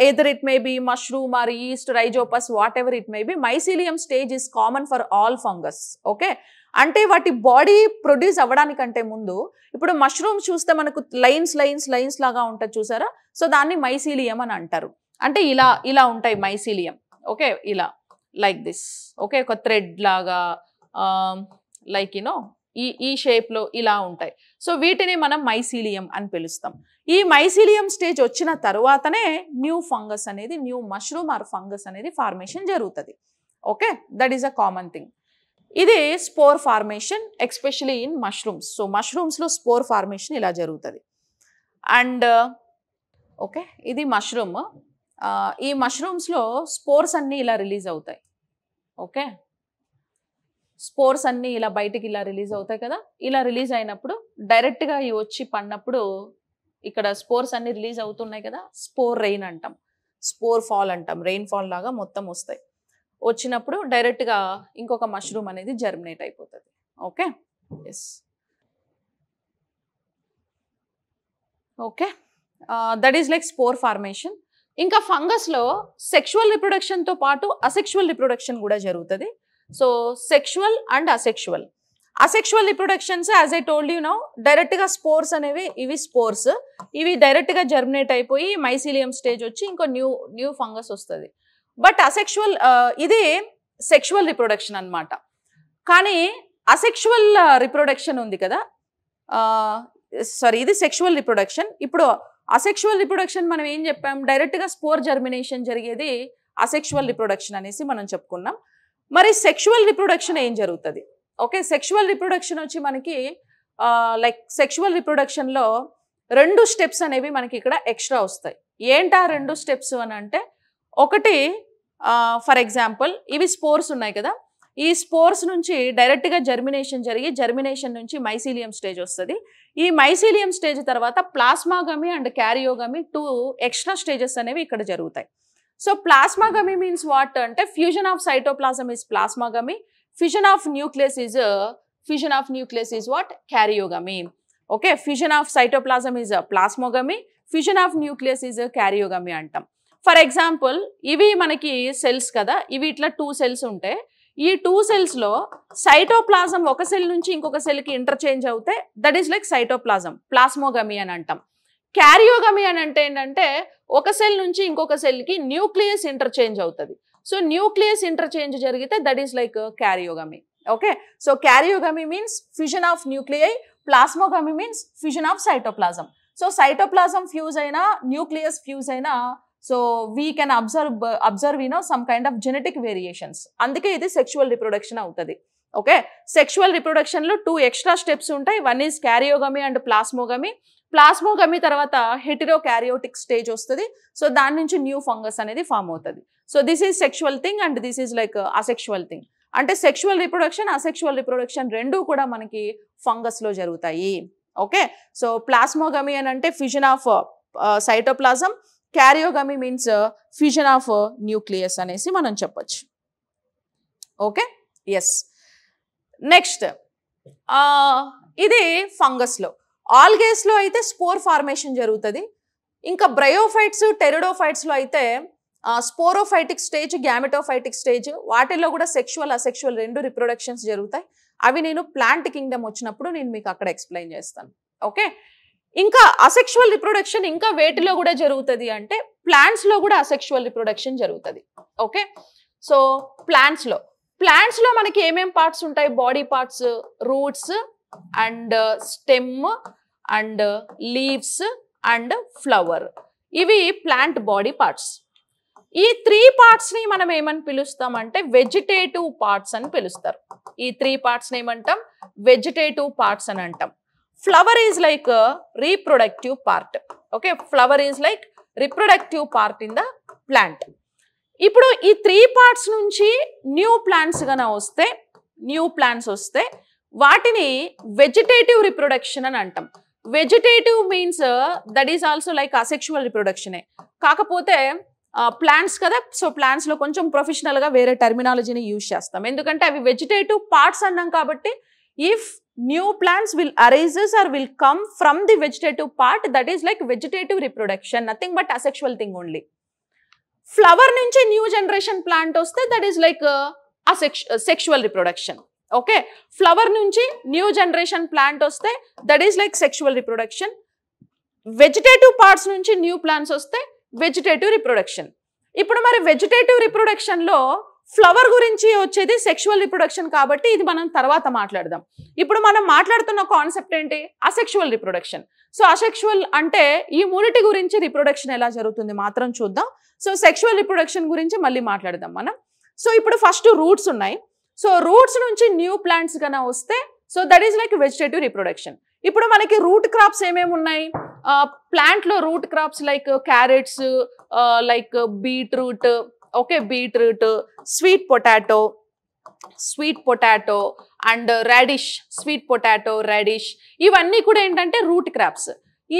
either it may be mushroom or yeast, rhizopus, whatever it may be, mycelium stage is common for all fungus. Okay, అంటే వాటి బాడీ ప్రొడ్యూస్ అవ్వడానికంటే ముందు, ఇప్పుడు మష్రూమ్స్ చూస్తే మనకు లైన్స్ లాగా ఉంటుంది చూసారా. సో దాన్ని మైసీలియం అని అంటారు. అంటే ఇలా ఉంటాయి మైసీలియం. ఓకే, ఇలా లైక్ దిస్. ఓకే, ఒక థ్రెడ్ లాగా, లైక్ ఈ షేప్లో ఇలా ఉంటాయి. సో వీటిని మనం మైసీలియం అని పిలుస్తాం. ఈ మైసీలియం స్టేజ్ వచ్చిన తర్వాతనే న్యూ ఫంగస్ అనేది, న్యూ మష్రూమ్ ఆర్ ఫంగస్ అనేది ఫార్మేషన్ జరుగుతుంది. Okay, that is a common thing. ఇది spore formation especially in mushrooms. So మష్రూమ్స్లో స్పోర్ ఫార్మేషన్ ఇలా జరుగుతుంది. అండ్ ఓకే, ఇది మష్రూమ్. ఈ మష్రూమ్స్లో స్పోర్స్ అన్నీ ఇలా రిలీజ్ అవుతాయి. ఓకే, స్పోర్స్ అన్నీ ఇలా బయటికి ఇలా రిలీజ్ అవుతాయి కదా. ఇలా రిలీజ్ అయినప్పుడు డైరెక్ట్గా ఇవి వచ్చి పడినప్పుడు ఇక్కడ స్పోర్స్ అన్ని రిలీజ్ అవుతున్నాయి కదా, స్పోర్ రెయిన్ అంటాం, స్పోర్ ఫాల్ అంటాం. రెయిన్ ఫాల్ లాగా మొత్తం వస్తాయి. వచ్చినప్పుడు డైరెక్ట్గా ఇంకొక మష్రూమ్ అనేది జర్మినేట్ అయిపోతుంది. Okay, yes. Okay, that is like spore formation. ఇంకా ఫంగస్లో సెక్షువల్ రిప్రొడక్షన్తో పాటు అసెక్షువల్ రిప్రొడక్షన్ కూడా జరుగుతుంది. So sexual and asexual. Asexual reproductions as I told you now, డైరెక్ట్గా స్పోర్స్ అనేవి, ఇవి స్పోర్స్, ఇవి డైరెక్ట్గా జర్మినేట్ అయిపోయి మైసీలియం స్టేజ్ వచ్చి ఇంకో న్యూ ఫంగస్ వస్తుంది. బట్ అసెక్షువల్, ఇది సెక్షువల్ రిప్రొడక్షన్ అన్నమాట. కానీ అసెక్షువల్ రిప్రొడక్షన్ ఉంది కదా, సారీ, ఇది సెక్షువల్ రిప్రొడక్షన్. ఇప్పుడు అసెక్షువల్ రిప్రొడక్షన్ మనం ఏం చెప్పాం, డైరెక్ట్గా స్పోర్ జర్మినేషన్ జరిగేది అసెక్షువల్ రిప్రొడక్షన్ అనేసి మనం చెప్పుకున్నాం. మరి సెక్షువల్ రిప్రొడక్షన్ ఏం జరుగుతుంది? ఓకే, సెక్షువల్ రిప్రొడక్షన్ వచ్చి మనకి లైక్ సెక్షువల్ రిప్రొడక్షన్లో 2 స్టెప్స్ అనేవి మనకి ఇక్కడ ఎక్స్ట్రా వస్తాయి. ఏంటా 2 స్టెప్స్ అని అంటే, ఒకటి ఫర్ ఎగ్జాంపుల్ ఇవి స్పోర్స్ ఉన్నాయి కదా, ఈ స్పోర్స్ నుంచి డైరెక్ట్గా జర్మినేషన్ జరిగి జర్మినేషన్ నుంచి మైసీలియం స్టేజ్ వస్తుంది. ఈ మైసీలియం స్టేజ్ తర్వాత plasmogamy and karyogamy 2 extra stages అనేవి ఇక్కడ జరుగుతాయి. సో ప్లాస్మాగమి మీన్స్ వాట్ అంటే, fusion of cytoplasm is plasmogamy, fission of nucleus is what? Karyogamy. Okay, fission of cytoplasm is a plasmogamy, fission of nucleus is a karyogamy antam. For example ఇవి మనకి సెల్స్ కదా, ఇవి ఇట్లా 2 సెల్స్ ఉంటాయి. ఈ 2 సెల్స్ లో సైటోప్లాజం ఒక సెల్ నుంచి ఇంకొక సెల్ కి ఇంటర్చేంజ్ అవుతే దట్ ఈస్ లైక్ సైటోప్లాజం, ప్లాస్మోగమీ అని అంటాం. క్యారియోగమీ అని అంటే ఏంటంటే ఒక సెల్ నుంచి ఇంకొక సెల్ కి న్యూక్లియస్ ఇంటర్చేంజ్ అవుతుంది. సో న్యూక్లియస్ ఇంటర్చేంజ్ జరిగితే that is like karyogamy. Okay, so karyogamy means fusion of nuclei, plasmogamy means fusion of cytoplasm. So cytoplasm fuse అయినా న్యూక్లియస్ ఫ్యూజ్ అయినా so we can observe some kind of genetic variations. అందుకే ఇది సెక్షువల్ రిప్రొడక్షన్ అవుతుంది. ఓకే, సెక్షువల్ రిప్రొడక్షన్ లో 2 ఎక్స్ట్రా స్టెప్స్ ఉంటాయి. One is karyogamy and plasmogamy. Plasmogamy తర్వాత హెటిరో క్యారియోటిక్ స్టేజ్ వస్తుంది. సో దాని నుంచి న్యూ ఫంగస్ అనేది ఫామ్ అవుతుంది. So this is sexual thing and this is like asexual thing. అంటే సెక్షువల్ రిప్రొడక్షన్, అసెక్షువల్ రిప్రొడక్షన్ రెండూ కూడా మనకి ఫంగస్ లో జరుగుతాయి. ఓకే, సో ప్లాస్మోగమీ అని అంటే fusion of cytoplasm, karyogamy means fusion of nucleus అనేసి మనం చెప్పొచ్చు. Okay, yes. నెక్స్ట్ ఇది ఫంగస్ లో. ఆల్గేస్ లో అయితే స్పోర్ ఫార్మేషన్ జరుగుతుంది. ఇంకా బ్రయోఫైట్స్, టెరిడోఫైట్స్ లో అయితే స్పోరోఫైటిక్ స్టేజ్, గ్యామెటోఫైటిక్ స్టేజ్, వాటిల్లో కూడా సెక్షువల్ అసెక్షువల్ రెండు రిప్రొడక్షన్స్ జరుగుతాయి. అవి నేను ప్లాంట్ కింగ్డమ్ వచ్చినప్పుడు నేను మీకు అక్కడ ఎక్స్ప్లెయిన్ చేస్తాను. ఓకే, ఇంకా అసెక్షువల్ రిప్రొడక్షన్ ఇంకా వేటిలో కూడా జరుగుతుంది అంటే ప్లాంట్స్ లో కూడా అసెక్షువల్ రిప్రొడక్షన్ జరుగుతుంది. ఓకే, సో ప్లాంట్స్ లో మనకి ఏమేం పార్ట్స్ ఉంటాయి? Body parts, roots and stem and leaves and flower. ఇవి ప్లాంట్ బాడీ పార్ట్స్. ఈ 3 పార్ట్స్ ని మనం ఏమని పిలుస్తామంటే వెజిటేటివ్ పార్ట్స్ అని పిలుస్తారు. ఈ 3 పార్ట్స్ ని ఏమంటాం? వెజిటేటివ్ పార్ట్స్ అని అంటాం. Flower is like reproductive part. Okay, flower is like reproductive part in the plant. ఇప్పుడు ఈ 3 పార్ట్స్ నుంచి న్యూ ప్లాంట్స్ వస్తే వాటిని వెజిటేటివ్ రిప్రొడక్షన్ అని అంటాం. Vegetative means that is also like asexual రిప్రొడక్షనే, కాకపోతే ప్లాంట్స్ కదా. సో ప్లాంట్స్ లో కొంచెం ప్రొఫెషనల్ గా వేరే టర్మినాలజీని యూజ్ చేస్తాం, ఎందుకంటే అవి వెజిటేటివ్ పార్ట్స్ అన్నాం కాబట్టి. If new plants will arises or will come from the vegetative part, that is like vegetative reproduction, nothing but asexual thing only. Flower నుంచి న్యూ జనరేషన్ ప్లాంట్ వస్తే that is like sexual reproduction. Okay, flower నుంచి న్యూ జనరేషన్ ప్లాంట్ వస్తే that is like sexual reproduction. Vegetative parts నుంచి న్యూ ప్లాంట్స్ వస్తే వెజిటేటివ్ రిప్రొడక్షన్. ఇప్పుడు మరి వెజిటేటివ్ రిప్రొడక్షన్ లో ఫ్లవర్ గురించి వచ్చేది సెక్షువల్ రిప్రొడక్షన్ కాబట్టి ఇది మనం తర్వాత మాట్లాడదాం. ఇప్పుడు మనం మాట్లాడుతున్న కాన్సెప్ట్ ఏంటి? Asexual reproduction. సో అసెక్షువల్ అంటే ఈ మూడిటి గురించి రిప్రొడక్షన్ ఎలా జరుగుతుంది మాత్రం చూద్దాం. సో సెక్షువల్ రిప్రొడక్షన్ గురించి మళ్ళీ మాట్లాడదాం మనం. సో ఇప్పుడు ఫస్ట్ రూట్స్ ఉన్నాయి. సో రూట్స్ నుంచి న్యూ ప్లాంట్స్ కన్నా వస్తే so that is like vegetative reproduction. ఇప్పుడు మనకి రూట్ క్రాప్స్ ఏమేమి ఉన్నాయి? ప్లాంట్ లో root crops like carrots, like beetroot, okay, beetroot, sweet potato and radish, sweet potato, radish, ఇవన్నీ కూడా ఏంటంటే రూట్ క్రాప్స్.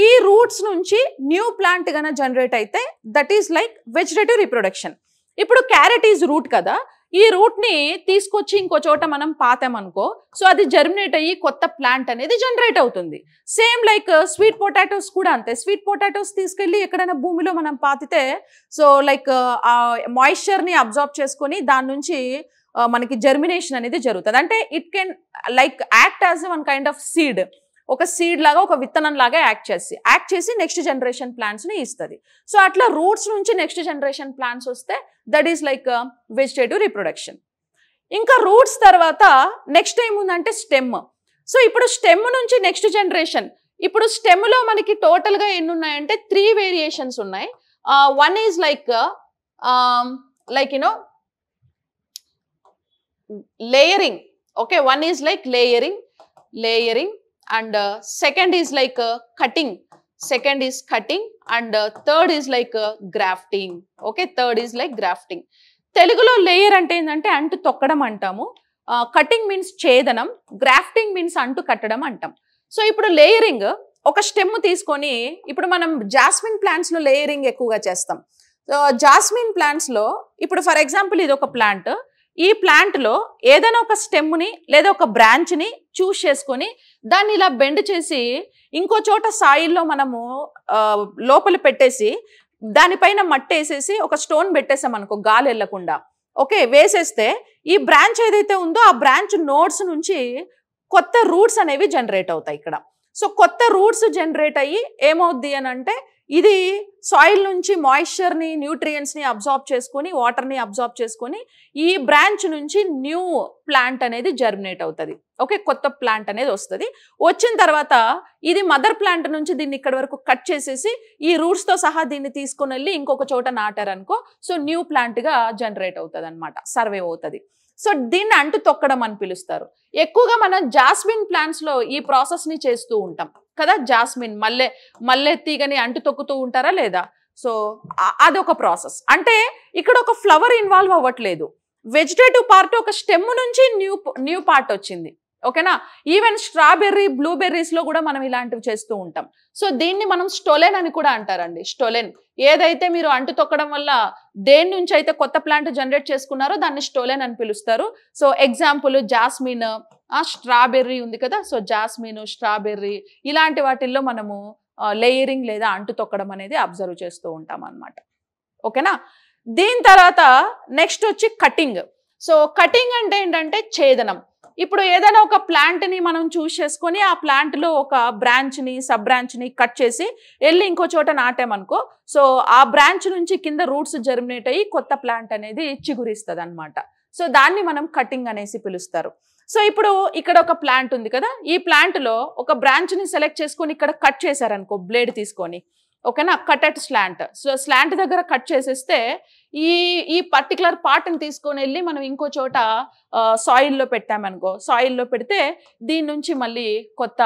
ఈ రూట్స్ నుంచి న్యూ ప్లాంట్ గన జనరేట్ అయితే that is like vegetative reproduction. ఇప్పుడు క్యారెట్ ఈజ్ రూట్ కదా, ఈ రూట్ ని తీసుకొచ్చి ఇంకో చోట మనం పాతామనుకో, సో అది జర్మినేట్ అయ్యి కొత్త ప్లాంట్ అనేది జనరేట్ అవుతుంది. సేమ్ లైక్ స్వీట్ పొటాటోస్ కూడా అంతే. స్వీట్ పొటాటోస్ తీసుకెళ్ళి ఎక్కడైనా భూమిలో మనం పాతితే సో లైక్ ఆ మాయిశ్చర్ ని అబ్జార్బ్ చేసుకొని దాని నుంచి మనకి జర్మినేషన్ అనేది జరుగుతుంది. అంటే it can like act as one kind of seed, ఒక సీడ్ లాగా, ఒక విత్తనం లాగా యాక్ట్ చేసి నెక్స్ట్ జనరేషన్ ప్లాంట్స్ ని ఇస్తుంది. సో అట్లా రూట్స్ నుంచి నెక్స్ట్ జనరేషన్ ప్లాంట్స్ వస్తే that is like vegetative reproduction. ఇంకా రూట్స్ తర్వాత నెక్స్ట్ ఏముందంటే స్టెమ్. సో ఇప్పుడు స్టెమ్ నుంచి నెక్స్ట్ జనరేషన్. ఇప్పుడు స్టెమ్ లో మనకి టోటల్ గా ఎన్ని ఉన్నాయంటే 3 వేరియేషన్స్ ఉన్నాయి. One is like layering. Okay, one is like layering and second is like cutting and third is like grafting. Okay, third is like grafting. Telugulo layer ante endante antu tokkadam antamu, cutting means chedanam, grafting means antu kattadam antam. So ippudu layering oka stem teeskoni ippudu manam jasmine plants lo layering ekkuva chestam. So jasmine plants lo ippudu for example idoka plant, ఈ ప్లాంట్ లో ఏదైనా ఒక స్టెమ్ ని లేదా ఒక బ్రాంచ్ ని చూస్ చేసుకొని దాన్ని ఇలా బెండ్ చేసి ఇంకో చోట సాయిల్లో మనము లోపల పెట్టేసి దానిపైన మట్టి వేసేసి ఒక స్టోన్ పెట్టేసాం అనుకో గాలి వెళ్ళకుండా, ఓకే, వేసేస్తే ఈ బ్రాంచ్ ఏదైతే ఉందో ఆ బ్రాంచ్ నోడ్స్ నుంచి కొత్త రూట్స్ అనేవి జనరేట్ అవుతాయి ఇక్కడ. సో కొత్త రూట్స్ జనరేట్ అయ్యి ఏమవుద్ది అని అంటే ఇది సాయిల్ నుంచి మాయిశ్చర్ని, న్యూట్రియంట్స్ని అబ్జార్బ్ చేసుకొని, వాటర్ని అబ్జార్బ్ చేసుకొని ఈ బ్రాంచ్ నుంచి న్యూ ప్లాంట్ అనేది జర్మినేట్ అవుతుంది. ఓకే, కొత్త ప్లాంట్ అనేది వస్తుంది. వచ్చిన తర్వాత ఇది మదర్ ప్లాంట్ నుంచి దీన్ని ఇక్కడ వరకు కట్ చేసేసి ఈ రూట్స్తో సహా దీన్ని తీసుకుని వెళ్ళి ఇంకొక చోట నాటారనుకో, సో న్యూ ప్లాంట్గా జనరేట్ అవుతుంది అనమాట, సర్వే అవుతుంది. సో దీన్ని అంటు తొక్కడం అని పిలుస్తారు. ఎక్కువగా మనం జాస్మిన్ ప్లాంట్స్ లో ఈ ప్రాసెస్ ని చేస్తూ ఉంటాం కదా. జాస్మిన్ మల్లె తీగని అంటు తొక్కుతూ ఉంటారా లేదా? సో అదొక ప్రాసెస్. అంటే ఇక్కడ ఒక ఫ్లవర్ ఇన్వాల్వ్ అవ్వట్లేదు, వెజిటేటివ్ పార్ట్ ఒక స్టెమ్ నుంచి న్యూ పార్ట్ వచ్చింది. ఓకేనా? ఈవెన్ స్ట్రాబెర్రీ, బ్లూబెర్రీస్ లో కూడా మనం ఇలాంటివి చేస్తూ ఉంటాం. సో దీన్ని మనం స్టోలెన్ అని కూడా అంటారండి. స్టోలెన్ ఏదైతే మీరు అంటు తొక్కడం వల్ల దేని నుంచి అయితే కొత్త ప్లాంట్ జనరేట్ చేసుకున్నారో దాన్ని స్టోలెన్ అని పిలుస్తారు. సో ఎగ్జాంపుల్ జాస్మిన్, స్ట్రాబెర్రీ ఉంది కదా, సో జాస్మిన్, స్ట్రాబెర్రీ ఇలాంటి వాటిల్లో మనము లేయరింగ్ లేదా అంటు తొక్కడం అనేది అబ్జర్వ్ చేస్తూ ఉంటాం అన్నమాట. ఓకేనా? దీని తర్వాత నెక్స్ట్ వచ్చి కటింగ్. సో కటింగ్ అంటే ఏంటంటే ఛేదనం. ఇప్పుడు ఏదైనా ఒక ప్లాంట్ని మనం చూస్ చేసుకొని ఆ ప్లాంట్లో ఒక బ్రాంచ్ని, సబ్ బ్రాంచ్ని కట్ చేసి వెళ్ళి ఇంకో చోట నాటామనుకో, సో ఆ బ్రాంచ్ నుంచి కింద రూట్స్ జర్మినేట్ అయ్యి కొత్త ప్లాంట్ అనేది చిగురిస్తుంది అనమాట. సో దాన్ని మనం కటింగ్ అనేసి పిలుస్తారు. సో ఇప్పుడు ఇక్కడ ఒక ప్లాంట్ ఉంది కదా, ఈ ప్లాంట్లో ఒక బ్రాంచ్ని సెలెక్ట్ చేసుకొని ఇక్కడ కట్ చేశారనుకో బ్లేడ్ తీసుకొని, ఓకేనా, cut at slant. So slant దగ్గర కట్ చేసేస్తే ఈ పర్టికులర్ పార్ట్ని తీసుకొని వెళ్ళి మనం ఇంకో చోట సాయిల్లో పెట్టామనుకో, సాయిల్లో పెడితే దీని నుంచి మళ్ళీ కొత్త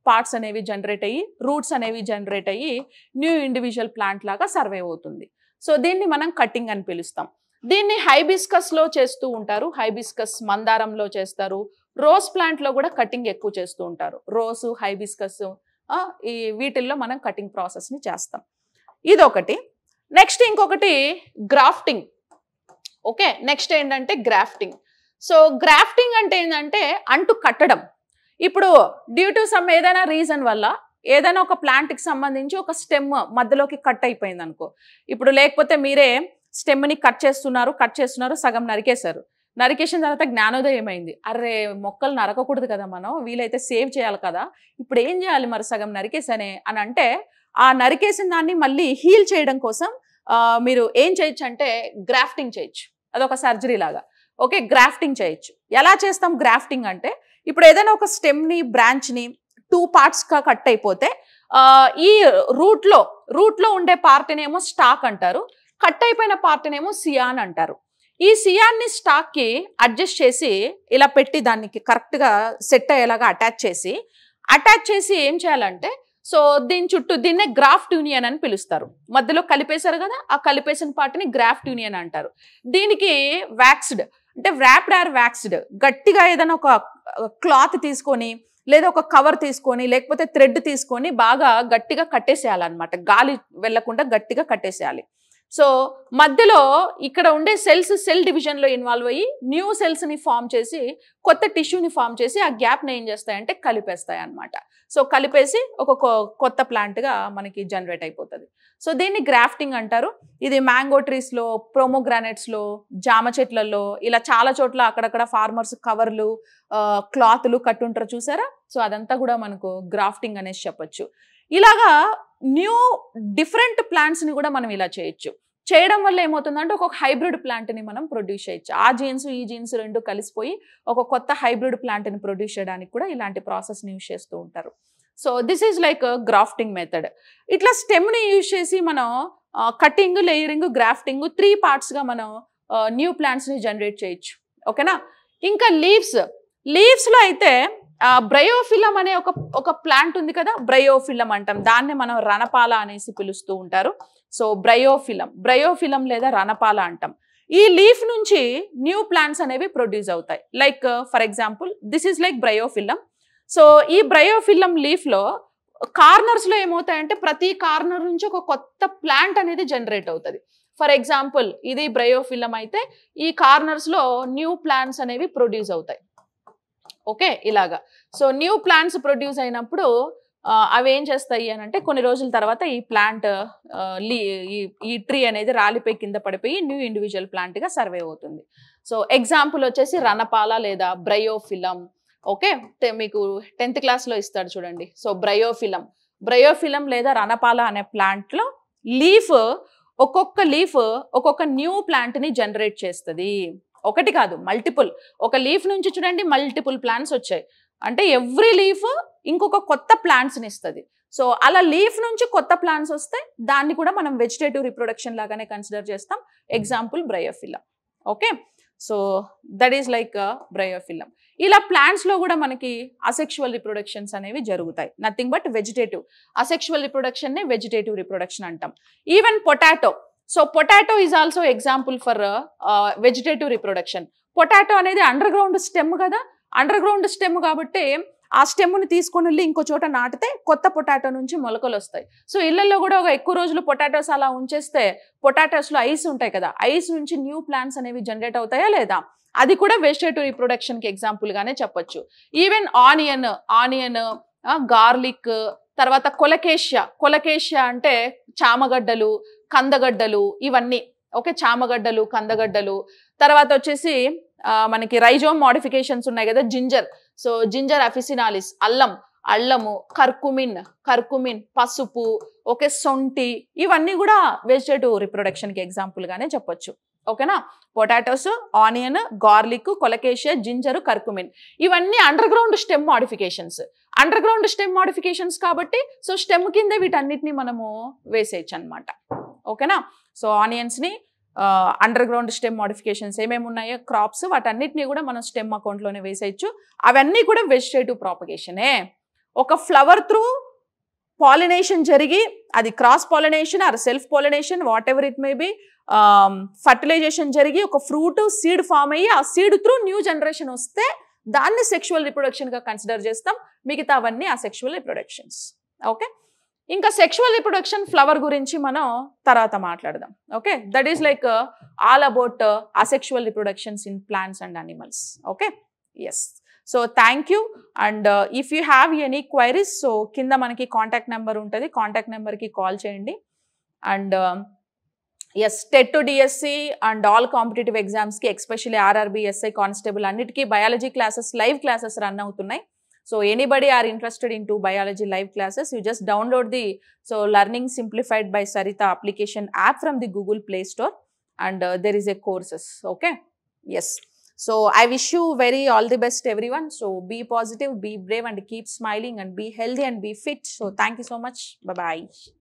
పార్ట్స్ అనేవి జనరేట్ అయ్యి, రూట్స్ అనేవి జనరేట్ అయ్యి న్యూ ఇండివిజువల్ ప్లాంట్ లాగా సర్వే అవుతుంది. సో దీన్ని మనం కటింగ్ అని పిలుస్తాం. దీన్ని హైబిస్కస్లో చేస్తూ ఉంటారు, హైబిస్కస్ మందారంలో చేస్తారు, రోజ్ ప్లాంట్లో కూడా కటింగ్ ఎక్కువ చేస్తూ ఉంటారు. రోసు, హైబిస్కస్ ఈ వీటిల్లో మనం కటింగ్ ప్రాసెస్ని చేస్తాం. ఇదొకటి. నెక్స్ట్ ఇంకొకటి గ్రాఫ్టింగ్. ఓకే, నెక్స్ట్ ఏంటంటే గ్రాఫ్టింగ్. సో గ్రాఫ్టింగ్ అంటే ఏంటంటే అంటు కట్టడం. ఇప్పుడు డ్యూ టు సమ్ ఏదైనా రీజన్ వల్ల ఏదైనా ఒక ప్లాంట్కి సంబంధించి ఒక స్టెమ్ మధ్యలోకి కట్ అయిపోయింది అనుకో, ఇప్పుడు లేకపోతే మీరే స్టెమ్ని కట్ చేస్తున్నారు, సగం నరికేశారు. నరికేసిన తర్వాత జ్ఞానోదయం అయింది, అరే మొక్కలు నరకకూడదు కదా, మనం వీలైతే సేవ్ చేయాలి కదా, ఇప్పుడు ఏం చేయాలి మరి, సగం నరికేసానే అని అంటే ఆ నరికేసిన దాన్ని మళ్ళీ హీల్ చేయడం కోసం మీరు ఏం చేయొచ్చు అంటే గ్రాఫ్టింగ్ చేయొచ్చు. అదొక సర్జరీ లాగా. ఓకే, గ్రాఫ్టింగ్ చేయొచ్చు. ఎలా చేస్తాం గ్రాఫ్టింగ్ అంటే, ఇప్పుడు ఏదైనా ఒక స్టెమ్ని, బ్రాంచ్ని 2 పార్ట్స్గా కట్ అయిపోతే ఈ రూట్లో ఉండే పార్ట్నేమో స్టాక్ అంటారు, కట్ అయిపోయిన పార్ట్నేమో సియాన్ అంటారు. ఈ సియాన్ని స్టాక్కి అడ్జస్ట్ చేసి ఇలా పెట్టి దానికి కరెక్ట్గా సెట్ అయ్యేలాగా అటాచ్ చేసి ఏం చేయాలంటే, సో దీని చుట్టూ దీన్నే గ్రాఫ్ట్ యూనియన్ అని పిలుస్తారు. మధ్యలో కలిపేశారు కదా, ఆ కలిపేసిన పార్ట్ని గ్రాఫ్ట్ యూనియన్ అంటారు. దీనికి వ్యాక్స్డ్ అంటే వ్రాప్డ్ ఆర్ వ్యాక్స్డ్ గట్టిగా ఏదైనా ఒక క్లాత్ తీసుకొని లేదా ఒక కవర్ తీసుకొని లేకపోతే థ్రెడ్ తీసుకొని బాగా గట్టిగా కట్టేసేయాలన్నమాట, గాలి వెళ్లకుండా గట్టిగా కట్టేసేయాలి. సో మధ్యలో ఇక్కడ ఉండే సెల్ డివిజన్లో ఇన్వాల్వ్ అయ్యి న్యూ సెల్స్ని ఫామ్ చేసి కొత్త టిష్యూని ఫామ్ చేసి ఆ గ్యాప్ని ఏం చేస్తాయంటే కలిపేస్తాయి అన్నమాట. సో కలిపేసి ఒక కొత్త ప్లాంట్గా మనకి జనరేట్ అయిపోతుంది. సో దీన్ని గ్రాఫ్టింగ్ అంటారు. ఇది మ్యాంగో ట్రీస్లో, ప్రోమోగ్రానైట్స్లో, జామ చెట్లలో ఇలా చాలా చోట్ల అక్కడక్కడ ఫార్మర్స్ కవర్లు, క్లాత్లు కట్టుంటారు చూసారా, సో అదంతా కూడా మనకు గ్రాఫ్టింగ్ అనేసి చెప్పొచ్చు. ఇలాగా న్యూ డిఫరెంట్ ప్లాంట్స్ని కూడా మనం ఇలా చేయడం వల్ల ఏమవుతుందంటే ఒక హైబ్రిడ్ ప్లాంట్ని మనం ప్రొడ్యూస్ చేయొచ్చు. ఆ జీన్స్ ఈ జీన్స్ రెండు కలిసిపోయి ఒక కొత్త హైబ్రిడ్ ప్లాంట్ని ప్రొడ్యూస్ చేయడానికి కూడా ఇలాంటి ప్రాసెస్ని యూజ్ చేస్తూ ఉంటారు. So this is like grafting method. ఇట్లా స్టెమ్ని యూజ్ చేసి మనం కటింగ్, లేయరింగ్, గ్రాఫ్టింగ్ 3 పార్ట్స్గా మనం న్యూ ప్లాంట్స్ని జనరేట్ చేయొచ్చు. ఓకేనా? ఇంకా లీవ్స్లో అయితే బ్రయోఫిలం అనే ఒక ప్లాంట్ ఉంది కదా, బ్రయోఫిలం అంటాం, దాన్ని మనం రణపాల అనేసి పిలుస్తూ ఉంటారు. సో బ్రయోఫిలం లేదా రణపాల అంటాం. ఈ లీఫ్ నుంచి న్యూ ప్లాంట్స్ అనేవి ప్రొడ్యూస్ అవుతాయి. Like for example this is like bryophyllum. So ఈ బ్రయోఫిలం లీఫ్లో కార్నర్స్లో ఏమవుతాయంటే ప్రతి కార్నర్ నుంచి ఒక కొత్త ప్లాంట్ అనేది జనరేట్ అవుతుంది. ఫర్ ఎగ్జాంపుల్ ఇది బ్రయోఫిలం అయితే ఈ కార్నర్స్లో న్యూ ప్లాంట్స్ అనేవి ప్రొడ్యూస్ అవుతాయి. ఓకే, ఇలాగా. సో న్యూ ప్లాంట్స్ ప్రొడ్యూస్ అయినప్పుడు అవి ఏం చేస్తాయి అని అంటే కొన్ని రోజుల తర్వాత ఈ ప్లాంట్ ఈ ట్రీ అనేది రాలిపోయి కింద పడిపోయి న్యూ ఇండివిజువల్ ప్లాంట్ గా సర్వే అవుతుంది. సో ఎగ్జాంపుల్ వచ్చేసి రణపాల లేదా బ్రయోఫిలం. ఓకే, మీకు 10th క్లాస్ లో ఇస్తాడు చూడండి. సో బ్రయోఫిలం లేదా రణపాల అనే ప్లాంట్ లో ఒక్కొక్క లీఫ్ ఒక్కొక్క న్యూ ప్లాంట్ ని జనరేట్ చేస్తుంది. ఒకటి కాదు, మల్టిపుల్. ఒక లీఫ్ నుంచి చూడండి మల్టిపుల్ ప్లాంట్స్ వచ్చాయి అంటే ఎవ్రీ లీఫ్ ఇంకొక కొత్త ప్లాంట్స్ ని ఇస్తుంది. సో అలా లీఫ్ నుంచి కొత్త ప్లాంట్స్ వస్తే దాన్ని కూడా మనం వెజిటేటివ్ రిప్రొడక్షన్ లాగానే కన్సిడర్ చేస్తాం. Example bryophyllum. Okay, so that is like bryophyllum. ఇలా ప్లాంట్స్ లో కూడా మనకి అసెక్షువల్ రిప్రొడక్షన్స్ అనేవి జరుగుతాయి. Nothing but vegetative. Asexual reproduction ని వెజిటేటివ్ రిప్రొడక్షన్ అంటాం. Even potato. So potato is also example for vegetative reproduction. Potato అనేది అండర్ గ్రౌండ్ స్టెమ్ కదా, అండర్ గ్రౌండ్ స్టెమ్ కాబట్టి ఆ స్టెమ్ని తీసుకొని వెళ్ళి ఇంకో చోట నాటితే కొత్త పొటాటో నుంచి మొలకలు వస్తాయి. సో ఇళ్లలో కూడా ఒక ఎక్కువ రోజులు పొటాటోస్ అలా ఉంచేస్తే పొటాటోస్లో ఐస్ ఉంటాయి కదా, ఐస్ నుంచి న్యూ ప్లాంట్స్ అనేవి జనరేట్ అవుతాయా లేదా, అది కూడా వెజిటేటివ్ రిప్రొడక్షన్కి ఎగ్జాంపుల్ గానే చెప్పొచ్చు. ఈవెన్ ఆనియన్, గార్లిక్, తర్వాత కొలకేషియా అంటే చామగడ్డలు, కందగడ్డలు ఇవన్నీ. ఓకే, చామగడ్డలు, కందగడ్డలు. తర్వాత వచ్చేసి మనకి రైజోమ్ మోడిఫికేషన్స్ ఉన్నాయి కదా, జింజర్ అఫిసినాలిస్, అల్లము, కర్కుమిన్, పసుపు, ఓకే, సొంటి, ఇవన్నీ కూడా వెజిటేటివ్ రిప్రొడక్షన్ కి ఎగ్జాంపుల్ గానే చెప్పొచ్చు. ఓకేనా, potatoes, onion, garlic, colocasia, ginger, curcumin ఇవన్నీ అండర్ గ్రౌండ్ స్టెమ్ మోడిఫికేషన్స్ కాబట్టి సో స్టెమ్ కింద వీటన్నిటిని మనము వేసేయచ్చు అనమాట. ఓకేనా, సో ఆనియన్స్ ని అండర్ గ్రౌండ్ స్టెమ్ మోడిఫికేషన్స్ ఏమేమి ఉన్నాయో క్రాప్స్ వాటన్నిటిని కూడా మనం స్టెమ్ అకౌంట్లోనే వేసేయచ్చు. అవన్నీ కూడా వెజిటేటివ్ ప్రాపగేషనే. ఒక ఫ్లవర్ త్రూ పాలినేషన్ జరిగి అది cross pollination or self pollination whatever it may be, fertilisation జరిగి ఒక ఫ్రూట్ సీడ్ ఫామ్ అయ్యి ఆ సీడ్ త్రూ న్యూ జనరేషన్ వస్తే దాన్ని సెక్షువల్ రిప్రొడక్షన్ గా కన్సిడర్ చేస్తాం. మిగతా అవన్నీ అసెక్షువల్ రిప్రొడక్షన్స్. ఓకే, ఇంకా సెక్షువల్ రిప్రొడక్షన్ ఫ్లవర్ గురించి మనం తర్వాత మాట్లాడదాం. Okay, that is like all about asexual reproductions in plants and animals. Okay, yes. So thank you. And if you have any queries so కింద మనకి కాంటాక్ట్ నెంబర్ ఉంటుంది, కాంటాక్ట్ నెంబర్కి కాల్ చేయండి. And yes, TET to DSC and all competitive ఎగ్జామ్స్కి ఎస్పెషల్లీ ఆర్ఆర్బి, ఎస్ఐ కానిస్టేబుల్ అన్నిటికీ biology classes, live classes run అవుతున్నాయి. So anybody are interested into biology live classes, you just download the Learning Simplified by Sarita application app from the Google Play Store, and there is a courses. Okay, yes. So I wish you all the best everyone. So be positive, be brave and keep smiling and be healthy and be fit. So thank you so much. Bye bye.